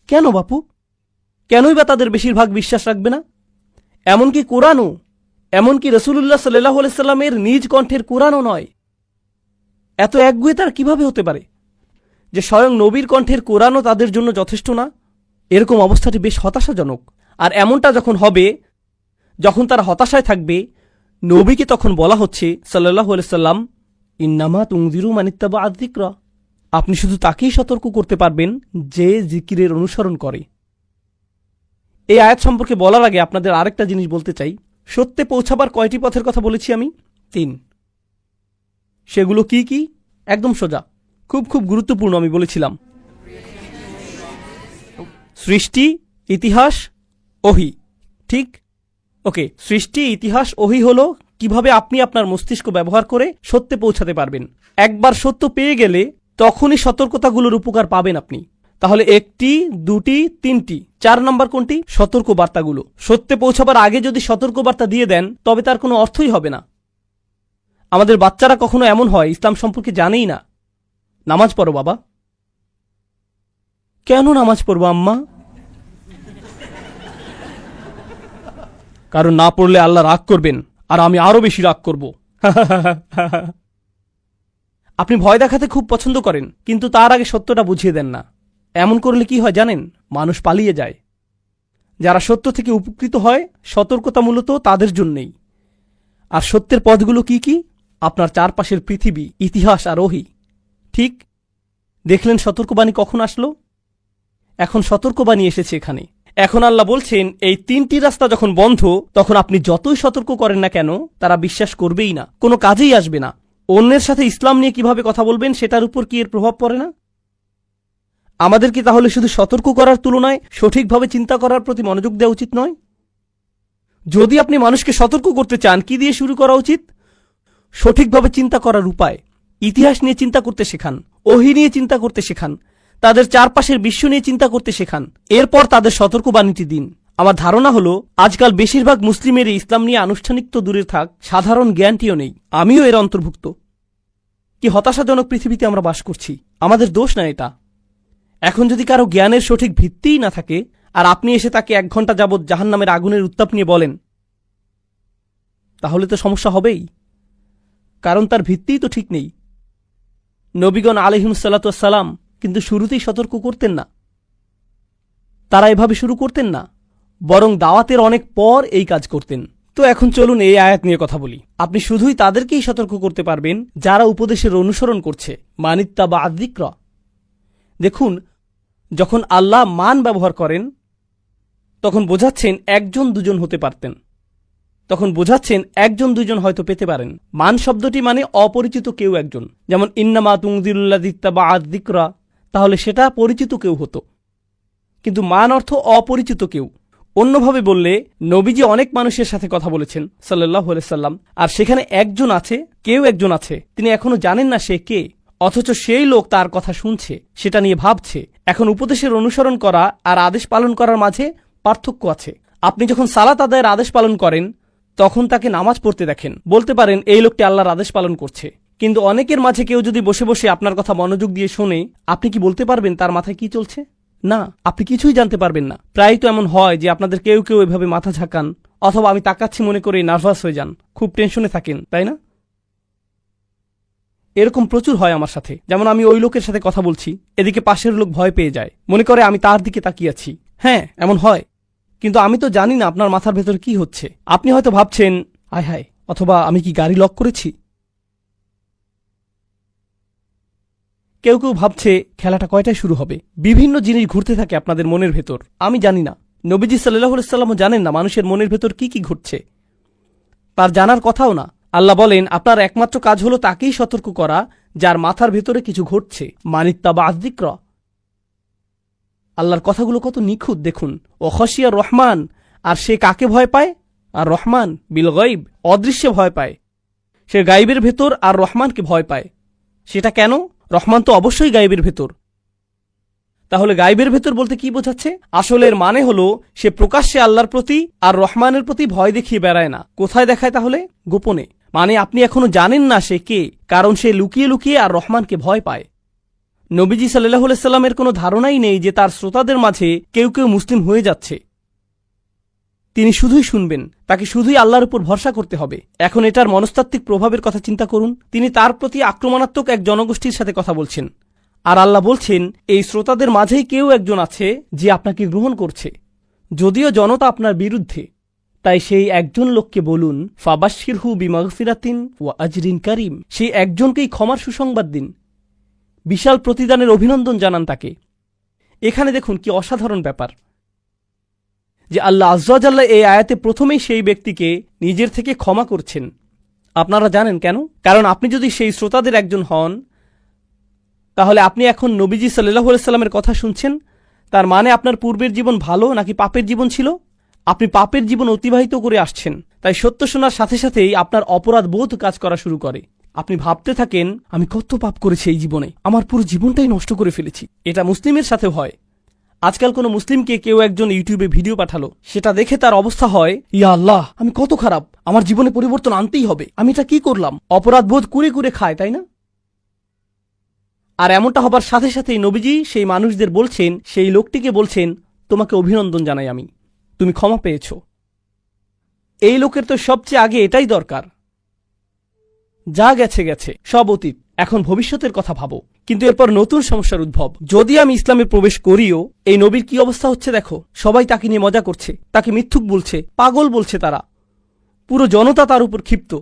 কেন বাপু? কেনই বা তাদের বেশিরভাগ বিশ্বাস রাখবে না? এমনকি কোরআনও, এমনকি রাসূলুল্লাহ সাল্লাল্লাহু আলাইহি সাল্লামের নিজ কণ্ঠের কোরআনও নয়। এত একগুঁয়ে তার কিভাবে হতে পারে যে স্বয়ং নবীর কণ্ঠের কোরআনও তাদের জন্য যথেষ্ট না? এরকম অবস্থাটি বেশ হতাশাজনক। আর এমনটা যখন হবে, যখন তারা হতাশায় থাকবে, নবীকে তখন বলা হচ্ছে সাল্লাল্লাহু আলাইহি সাল্লাম, ইন্নামা তুনযিরু মান ইত্তাবা'a যিকরা, আপনি শুধু তাকেই সতর্ক করতে পারবেন যে জিকিরের অনুসরণ করে। এই আয়াত সম্পর্কে বলার আগে আপনাদের আরেকটা জিনিস বলতে চাই। সত্যে পৌঁছাবার কয়টি পথের কথা বলেছি আমি? 3। সেগুলো কি কি? একদম সোজা, খুব খুব গুরুত্বপূর্ণ। আমি বলেছিলাম সৃষ্টি, ইতিহাস, ওহি। ঠিক? ওকে, সৃষ্টি, ইতিহাস, ওহি হলো কিভাবে আপনি আপনার মস্তিষ্ক ব্যবহার করে সত্যে পৌঁছাতে পারবেন। একবার সত্য পেয়ে গেলে তখনই সতর্কতাগুলোর উপকার পাবেন আপনি। তাহলে 1টি, 2টি, 3টি, 4 নম্বর কোনটি? সতর্ক বার্তাগুলো। সত্যে পৌঁছাবার আগে যদি সতর্ক বার্তা দিয়ে দেন, তবে তার কোনো অর্থই হবে না। আমাদের বাচ্চারা কখনো এমন হয় ইসলাম সম্পর্কে জানেই না। নামাজ পড়ো বাবা। কেন নামাজ পড়বো আম্মা? কারণ না পড়লে আল্লাহ রাগ করবেন, আর আমি আরো বেশি রাগ করব। আপনি ভয় দেখাতে খুব পছন্দ করেন, কিন্তু তার আগে সত্যটা বুঝিয়ে দেন না। এমন করলে কি হয় জানেন? মানুষ পালিয়ে যায়। যারা সত্য থেকে উপকৃত হয়, সতর্কতা মূলত তাদের জন্যই। আর সত্যের পথগুলো কি কি? আপনার চারপাশের পৃথিবী, ইতিহাস আর ওহি। ঠিক দেখলেন সতর্কবাণী কখন আসলো? এখন সতর্কবাণী এসেছে এখানে। এখন আল্লাহ বলছেন, এই 3টি রাস্তা যখন বন্ধ, তখন আপনি যতই সতর্ক করেন না কেন, তারা বিশ্বাস করবেই না, কোনো কাজেই আসবে না। অন্যের সাথে ইসলাম নিয়ে কিভাবে কথা বলবেন, সেটার উপর কি এর প্রভাব পড়ে না? আমাদের কি তাহলে শুধু সতর্ক করার তুলনায় সঠিকভাবে চিন্তা করার প্রতি মনোযোগ দেওয়া উচিত নয়? যদি আপনি মানুষকে সতর্ক করতে চান, কি দিয়ে শুরু করা উচিত? সঠিকভাবে চিন্তা করার উপায়। ইতিহাস নিয়ে চিন্তা করতে শেখান, ওহী নিয়ে চিন্তা করতে শেখান, তাদের চারপাশের বিশ্ব নিয়ে চিন্তা করতে শেখান। এরপর তাদের সতর্কবাণীটি দিন। আমার ধারণা হলো আজকাল বেশিরভাগ মুসলিমেরই ইসলাম নিয়ে আনুষ্ঠানিক তো দূরে থাক, সাধারণ জ্ঞানটিও নেই। আমিও এর অন্তর্ভুক্ত। কি হতাশাজনক পৃথিবীতে আমরা বাস করছি। আমাদের দোষ না এটা। এখন যদি কারো জ্ঞানের সঠিক ভিত্তিই না থাকে, আর আপনি এসে তাকে 1 ঘন্টা যাবৎ জাহান্নামের আগুনের উত্তাপ নিয়ে বলেন, তাহলে তো সমস্যা হবেই, কারণ তার ভিত্তিই তো ঠিক নেই। নবীগণ আলাইহিমুসসালাম কিন্তু শুরুতেই সতর্ক করতেন না। তারা এভাবে শুরু করতেন না, বরং দাওয়াতের অনেক পর এই কাজ করতেন। তো এখন চলুন এই আয়াত নিয়ে কথা বলি। আপনি শুধুই তাদেরকেই সতর্ক করতে পারবেন যারা উপদেশের অনুসরণ করছে, মানিত্তাবা আযিকরা। দেখুন, যখন আল্লাহ মান ব্যবহার করেন তখন বোঝাচ্ছেন 1 2 হতে পারতেন, তখন বোঝাচ্ছেন 1 2 হয়তো পেতে পারেন। মান শব্দটি মানে অপরিচিত কেউ একজন, যেমন ইন্নামা তুনজিরুল্লাযিত্তাবা আযিকরা, তাহলে সেটা পরিচিত কেউ হতো, কিন্তু মান অর্থ অপরিচিত কেউ। অন্যভাবে বললে নবীজি অনেক মানুষের সাথে কথা বলেছেন সাল্লাল্লাহু আলাইহি সাল্লাম, আর সেখানে কেউ একজন আছে, তিনি এখনো জানেন না সে কে, অথচ সেই লোক তার কথা শুনছে, সেটা নিয়ে ভাবছে। এখন উপদেশের অনুসরণ করা আর আদেশ পালন করার মাঝে পার্থক্য আছে। আপনি যখন সালাত আদায়ের আদেশ পালন করেন তখন তাকে নামাজ পড়তে দেখেন, বলতে পারেন এই লোকটি আল্লাহর আদেশ পালন করছে। কিন্তু অনেকের মাঝে কেউ যদি বসে বসে আপনার কথা মনোযোগ দিয়ে শোনে, আপনি কি বলতে পারবেন তার মাথায় কি চলছে? না, আপনি কিছুই জানতে পারবেন না। প্রায় তো এমন হয় যে আপনাদের কেউ কেউ এভাবে মাথা ঝাঁকান, অথবা আমি তাকাচ্ছি মনে করে নার্ভাস হয়ে যান, খুব টেনশনে থাকেন, তাই না? এরকম প্রচুর হয় আমার সাথে। যেমন আমি ওই লোকের সাথে কথা বলছি, এদিকে পাশের লোক ভয় পেয়ে যায়, মনে করে আমি তার দিকে তাকিয়ে আছি। হ্যাঁ, এমন হয়, কিন্তু আমি তো জানি না আপনার মাথার ভেতর কি হচ্ছে। আপনি হয়তো ভাবছেন হায় হায়, অথবা আমি কি গাড়ি লক করেছি। কেউ কেউ ভাবছে খেলাটা কয়টায় শুরু হবে। বিভিন্ন জিনিস ঘুরতে থাকে আপনাদের মনের ভেতর, আমি জানি না। নবীজি সাল্লাল্লাহু আলাইহি সাল্লামও জানেন না মানুষের মনের ভেতর কি কি ঘটছে, তার জানার কথাও না। আল্লাহ বলেন আপনার একমাত্র কাজ হলো তাকেই সতর্ক করা যার মাথার ভেতরে কিছু ঘটছে, মানিত্তাবা আযিকরা। আল্লাহর কথাগুলো কত নিখুঁত দেখুন। ও খশিয়া রহমান, আর সে কাকে ভয় পায়? আর রহমান বিল গায়ব, অদৃশ্যে ভয় পায়। সে গায়বের ভেতর আর রহমানকে ভয় পায়। সেটা কেন? রহমান তো অবশ্যই গায়বের ভেতর। তাহলে গায়বের ভেতর বলতে কি বোঝাচ্ছে? আসলে এর মানে হলো সে প্রকাশ্যে আল্লাহর প্রতি আর রহমানের প্রতি ভয় দেখিয়ে বেড়ায় না। কোথায় দেখায় তাহলে? গোপনে। মানে আপনি এখনো জানেন না সে কে, কারণ সে লুকিয়ে লুকিয়ে আর রহমানকে ভয় পায়। নবীজি সাল্লাল্লাহু আলাইহি সাল্লামের কোনো ধারণাই নেই যে তার শ্রোতাদের মাঝে কেউ কেউ মুসলিম হয়ে যাচ্ছে। তিনি শুধুই শুনবেন, তাকে শুধুই আল্লাহর উপর ভরসা করতে হবে। এখন এটার মনস্তাত্ত্বিক প্রভাবের কথা চিন্তা করুন। তিনি তার প্রতি আক্রমণাত্মক এক জনগোষ্ঠীর সাথে কথা বলছেন, আর আল্লাহ বলছেন এই শ্রোতাদের মাঝেই কেউ একজন আছে যে আপনাকে গ্রহণ করছে, যদিও জনতা আপনার বিরুদ্ধে। তাই সেই একজন লোককে বলুন ফাবাশশিরহু বিমাগফিরাতিন ওয়া আজরিন কারীম, সেই একজনকেই ক্ষমার সুসংবাদ দিন, বিশাল প্রতিদানের অভিনন্দন জানান তাকে। এখানে দেখুন কি অসাধারণ ব্যাপার যে আল্লাহ আযজা ওয়া জাল্লা এই আয়াতে প্রথমেই সেই ব্যক্তিকে নিজের থেকে ক্ষমা করছেন। আপনারা জানেন কেন? কারণ আপনি যদি সেই শ্রোতাদের একজন হন, তাহলে আপনি এখন নবীজি সাল্লাল্লাহু আলাইহি সাল্লামের কথা শুনছেন। তার মানে আপনার পূর্বের জীবন ভালো নাকি পাপের জীবন ছিল? আপনি পাপের জীবন অতিবাহিত করে আসছেন। তাই সত্য শোনার সাথে সাথেই আপনার অপরাধ বোধ কাজ করা শুরু করে। আপনি ভাবতে থাকেন আমি কত পাপ করেছি এই জীবনে, আমার পুরো জীবনটাই নষ্ট করে ফেলেছি। এটা মুসলিমের সাথেও হয়। আজকাল কোনো মুসলিমকে কেউ একজন ইউটিউবে ভিডিও পাঠালো, সেটা দেখে তার অবস্থা হয় ইয়া আল্লাহ, আমি কত খারাপ, আমার জীবনে পরিবর্তন আনতেই হবে, আমি এটা কি করলাম? অপরাধ বোধ কুরে কুরে খায়, তাই না? আর এমনটা হবার সাথে সাথেই নবীজি সেই মানুষদের বলছেন, সেই লোকটিকে বলছেন তোমাকে অভিনন্দন জানাই আমি, তুমি ক্ষমা পেয়েছ। এই লোকের তো সবচেয়ে আগে এটাই দরকার। যা গেছে গেছে, সব অতীত, এখন ভবিষ্যতের কথা ভাবো। কিন্তু এরপর নতুন সমস্যার উদ্ভব। যদি আমি ইসলামে প্রবেশ করিও, এই নবীর কি অবস্থা হচ্ছে দেখো। সবাই তাকে নিয়ে মজা করছে, তাকে মিথ্যুক বলছে, পাগল বলছে তারা। পুরো জনতা তার উপর ক্ষিপ্ত।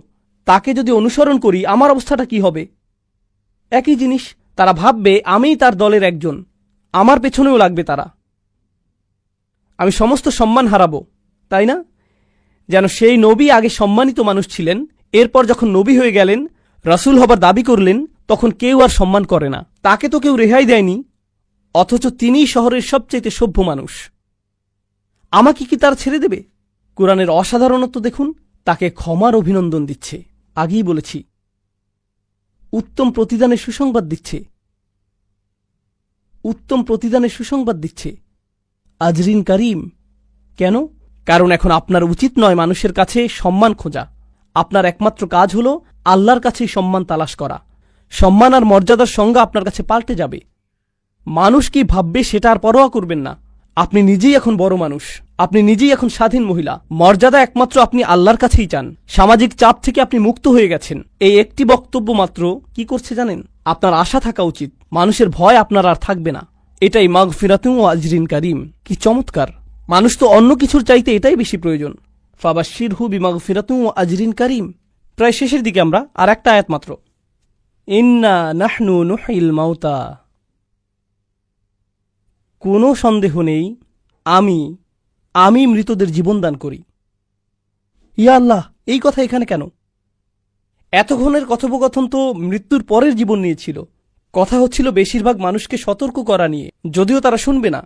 তাকে যদি অনুসরণ করি আমার অবস্থাটা কি হবে? একই জিনিস, তারা ভাববে আমিই তার দলের একজন, আমার পেছনেও লাগবে তারা, আমি সমস্ত সম্মান হারাবো, তাই না? যেন সেই নবী আগে সম্মানিত মানুষ ছিলেন, এরপর যখন নবী হয়ে গেলেন, রাসূল হবার দাবি করলেন, তখন কেউ আর সম্মান করে না। তাকে তো কেউ রেহাই দেয়নি, অথচ তিনিই শহরের সবচেয়ে সভ্য মানুষ। আমাকে কি তার ছেড়ে দেবে? কোরআনের অসাধারণত্ব দেখুন, তাকে ক্ষমার অভিনন্দন দিচ্ছে। আগেই বলেছি, উত্তম প্রতিদানের সুসংবাদ দিচ্ছে, উত্তম প্রতিদানের সুসংবাদ দিচ্ছে। আজরিন কারিম, কেন? কারণ এখন আপনার উচিত নয় মানুষের কাছে সম্মান খোঁজা। আপনার একমাত্র কাজ হল আল্লাহর কাছেই সম্মান তালাশ করা। সম্মান আর মর্যাদার সংজ্ঞা আপনার কাছে পাল্টে যাবে। মানুষ কি ভাববে সেটা আর পরোয়া করবেন না। আপনি নিজেই এখন বড় মানুষ, আপনি নিজেই এখন স্বাধীন মহিলা। মর্যাদা একমাত্র আপনি আল্লাহর কাছেই চান। সামাজিক চাপ থেকে আপনি মুক্ত হয়ে গেছেন। এই একটি বক্তব্য মাত্র কি করছে জানেন? আপনার আশা থাকা উচিত, মানুষের ভয় আপনার আর থাকবে না। এটাই মাগফিরাতুন ওয়া আজরিন কারীম। কি চমৎকার! মানুষ তো অন্য কিছুর চাইতে এটাই বেশি প্রয়োজন। ফাবাশশিরহু বিমাগফিরাতুন ওয়া আজরিন কারীম। প্রায় শেষের দিকে আমরা, আর একটা আয়াত মাত্র। ইন্না নাহনু নুহিল মাউতা। কোনো সন্দেহ নেই আমি মৃতদের জীবন দান করি। ইয়া আল্লাহ, এই কথা এখানে কেন? এতক্ষণের কথোপকথন তো মৃত্যুর পরের জীবন নিয়েছিল। কথা হচ্ছিল বেশিরভাগ মানুষকে সতর্ক করা নিয়ে, যদিও তারা শুনবে না।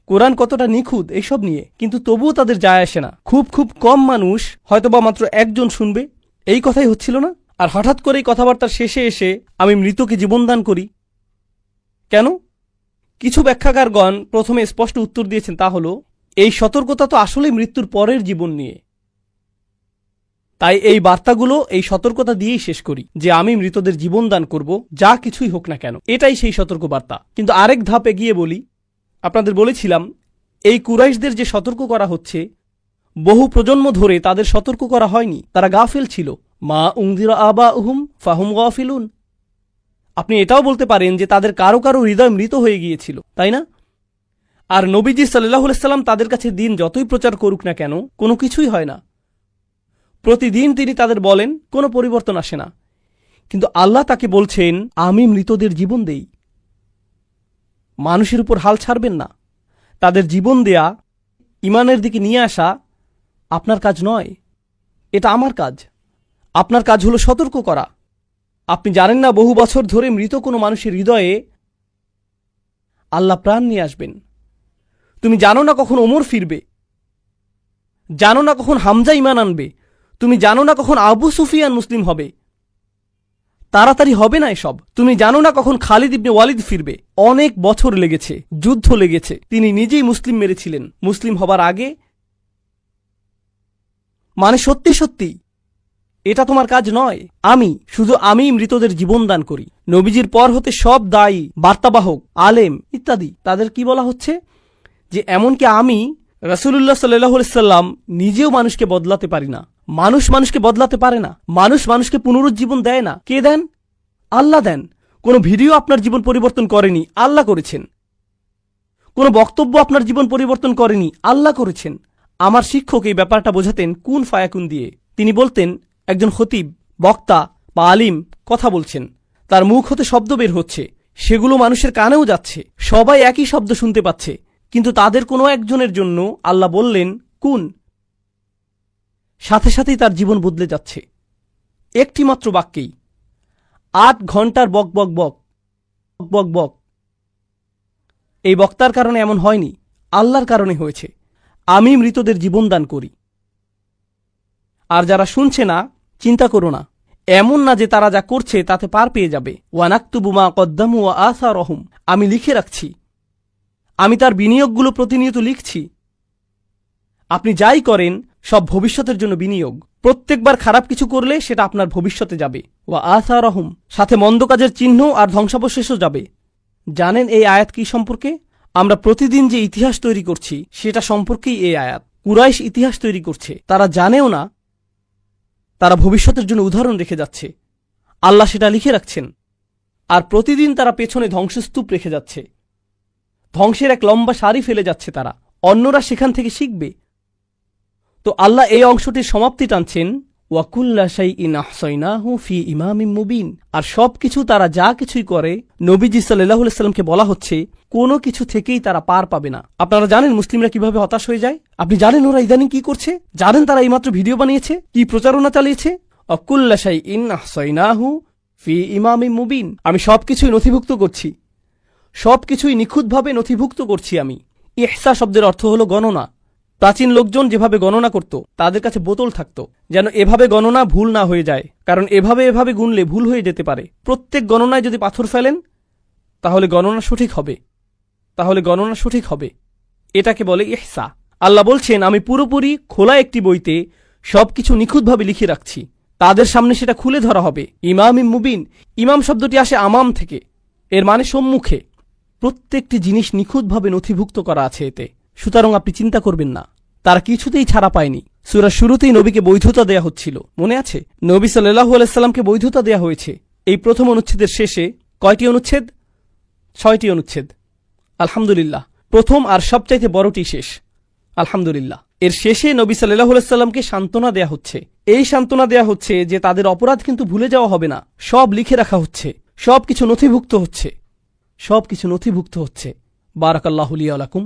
কোরআন কতটা নিখুঁত এইসব নিয়ে, কিন্তু তবুও তাদের যায় আসে না। খুব কম মানুষ, হয়তোবা মাত্র একজন শুনবে, এই কথাই হচ্ছিল না। আর হঠাৎ করেই কথাবার্তার শেষে এসে আমি মৃতকে জীবন দান করি কেন? কিছু ব্যাখ্যাকারগণ প্রথমে স্পষ্ট উত্তর দিয়েছেন, তা হল এই সতর্কতা তো আসলেই মৃত্যুর পরের জীবন নিয়ে। তাই এই বার্তাগুলো এই সতর্কতা দিয়েই শেষ করি যে আমি মৃতদের জীবন দান করব, যা কিছুই হোক না কেন। এটাই সেই সতর্ক বার্তা। কিন্তু আরেক ধাপ এগিয়ে বলি, আপনাদের বলেছিলাম এই কুরাইশদের যে সতর্ক করা হচ্ছে, বহু প্রজন্ম ধরে তাদের সতর্ক করা হয়নি, তারা গাফিল ছিল। মা উনদিরা আবাউহুম ফাহুম গাফিলুন। আপনি এটাও বলতে পারেন যে তাদের কারো কারো হৃদয় মৃত হয়ে গিয়েছিল, তাই না? আর নবীজি সাল্লাল্লাহু আলাইহি সাল্লাম তাদের কাছে দিন যতই প্রচার করুক না কেন, কোনো কিছুই হয় না। প্রতিদিন তিনি তাদের বলেন, কোনো পরিবর্তন আসে না। কিন্তু আল্লাহ তাকে বলছেন, আমি মৃতদের জীবন দেই। মানুষের উপর হাল ছাড়বেন না। তাদের জীবন দেয়া, ইমানের দিকে নিয়ে আসা আপনার কাজ নয়, এটা আমার কাজ। আপনার কাজ হলো সতর্ক করা। আপনি জানেন না বহু বছর ধরে মৃত কোনো মানুষের হৃদয়ে আল্লাহ প্রাণ নিয়ে আসবেন। তুমি জানো না কখন ওমর ফিরবে, জানো না কখন হামজা ঈমান আনবে, তুমি জানো না কখন আবু সুফিয়ান মুসলিম হবে। তাড়াতাড়ি হবে না এসব। তুমি জানো না কখন খালিদ ইবনে ওয়ালিদ ফিরবে। অনেক বছর লেগেছে, যুদ্ধ লেগেছে। তিনি নিজেই মুসলিম মেরেছিলেন মুসলিম হবার আগে। মানে সত্যি সত্যি এটা তোমার কাজ নয়। আমি মৃতদের জীবন দান করি। নবীজির পর হতে সব দায়ী, বার্তাবাহক, আলেম ইত্যাদি, তাদের কি বলা হচ্ছে যে এমনকি আমি রাসূলুল্লাহ সাল্লাল্লাহু আলাইহি সাল্লাম নিজেও মানুষকে বদলাতে পারি না। মানুষকে বদলাতে পারে না। মানুষকে পুনরুজ্জীবন দেয় না। কে দেন? আল্লাহ দেন। কোনো ভিডিও আপনার জীবন পরিবর্তন করেনি, আল্লাহ করেছেন। কোনো বক্তব্য আপনার জীবন পরিবর্তন করেনি, আল্লাহ করেছেন। আমার শিক্ষক এই ব্যাপারটা বোঝাতেন কুন ফায়াকুন দিয়ে। তিনি বলতেন, একজন খতিব, বক্তা বা আলিম কথা বলছেন, তার মুখ হতে শব্দ বের হচ্ছে, সেগুলো মানুষের কানেও যাচ্ছে, সবাই একই শব্দ শুনতে পাচ্ছে, কিন্তু তাদের কোনো একজনের জন্য আল্লাহ বললেন কুন, সাথে সাথেই তার জীবন বদলে যাচ্ছে। একটি মাত্র বাক্যেই। 8 ঘন্টার বক বক বক বক বক। এই বক্তার কারণে এমন হয়নি, আল্লাহর কারণে হয়েছে। আমি মৃতদের জীবন দান করি। আর যারা শুনছে না, চিন্তা করো না, এমন না যে তারা যা করছে তাতে পার পেয়ে যাবে। ওয়ানাকতুবু মা কদ্দামু ওয়া আসারহুম। আমি লিখে রাখছি, আমি তার বিনিয়োগগুলো প্রতিনিয়ত লিখছি। আপনি যাই করেন সব ভবিষ্যতের জন্য বিনিয়োগ। প্রত্যেকবার খারাপ কিছু করলে সেটা আপনার ভবিষ্যতে যাবে। ওয়া আসারহুম, সাথে মন্দ কাজের চিহ্ন আর ধ্বংসাবশেষও যাবে। জানেন এই আয়াত কি সম্পর্কে? আমরা প্রতিদিন যে ইতিহাস তৈরি করছি সেটা সম্পর্কেই এই আয়াত। কুরাইশ ইতিহাস তৈরি করছে, তারা জানেও না তারা ভবিষ্যতের জন্য উদাহরণ রেখে যাচ্ছে। আল্লাহ সেটা লিখে রাখছেন। আর প্রতিদিন তারা পেছনে ধ্বংসস্তূপ রেখে যাচ্ছে, ধ্বংসের এক লম্বা সারি ফেলে যাচ্ছে তারা। অন্যরা সেখান থেকে শিখবে। তো আল্লাহ এই অংশটির সমাপ্তি টানছেন, ওয়াকুল্লা শাইইন আহসাইনাহু ফি ইমামিম মুবিন। আর সবকিছু তারা যা কিছুই করে, নবীজি সাল্লাল্লাহু আলাইহি সাল্লামকে বলা হচ্ছে কোনো কিছু থেকেই তারা পার পাবে না। আপনারা জানেন মুসলিমরা কিভাবে হতাশ হয়ে যায়? আপনি জানেন ওরা ইদানিং কি করছে? জানেন তারা এইমাত্র ভিডিও বানিয়েছে, কি প্রচারণা চালিয়েছে? ওয়াকুল্লা শাইইন আহসাইনাহু ফি ইমামিম মুবিন। আমি সবকিছুই নথিভুক্ত করছি, সবকিছুই নিখুঁতভাবে নথিভুক্ত করছি আমি। ইহসা শব্দের অর্থ হলো গণনা। প্রাচীন লোকজন যেভাবে গণনা করত, তাদের কাছে বোতল থাকত, যেন এভাবে গণনা ভুল না হয়ে যায়। কারণ এভাবে গুনলে ভুল হয়ে যেতে পারে। প্রত্যেক গণনায় যদি পাথর ফেলেন তাহলে গণনা সঠিক হবে, এটাকে বলে ইহসা। আল্লাহ বলছেন, আমি পুরোপুরি খোলা একটি বইতে সবকিছু নিখুঁতভাবে লিখে রাখছি, তাদের সামনে সেটা খুলে ধরা হবে। ইমাম মুবিন, ইমাম শব্দটি আসে আমাম থেকে, এর মানে সম্মুখে। প্রত্যেকটি জিনিস নিখুঁতভাবে নথিভুক্ত করা আছে এতে, সুতরাং আপনি চিন্তা করবেন না, তারা কিছুতেই ছাড়া পায়নি। সূরার শুরুতেই নবীকে বৈধতা দেয়া হচ্ছিল, মনে আছে? নবী সাল্লাল্লাহু আলাইহি সাল্লামকে বৈধতা দেয়া হয়েছে। এই প্রথম অনুচ্ছেদের শেষে কয়টি অনুচ্ছেদ? 6টি অনুচ্ছেদ। আলহামদুলিল্লাহ, প্রথম আর সবচাইতে বড়টি শেষ, আলহামদুলিল্লাহ। এর শেষে নবী সাল্লাল্লাহু আলাইহি সাল্লামকে সান্ত্বনা দেয়া হচ্ছে। এই সান্ত্বনা দেয়া হচ্ছে যে তাদের অপরাধ কিন্তু ভুলে যাওয়া হবে না, সব লিখে রাখা হচ্ছে, সবকিছু নথিভুক্ত হচ্ছে, সবকিছু নথিভুক্ত হচ্ছে। বারাকাল্লাহু লি ওয়া লাকুম।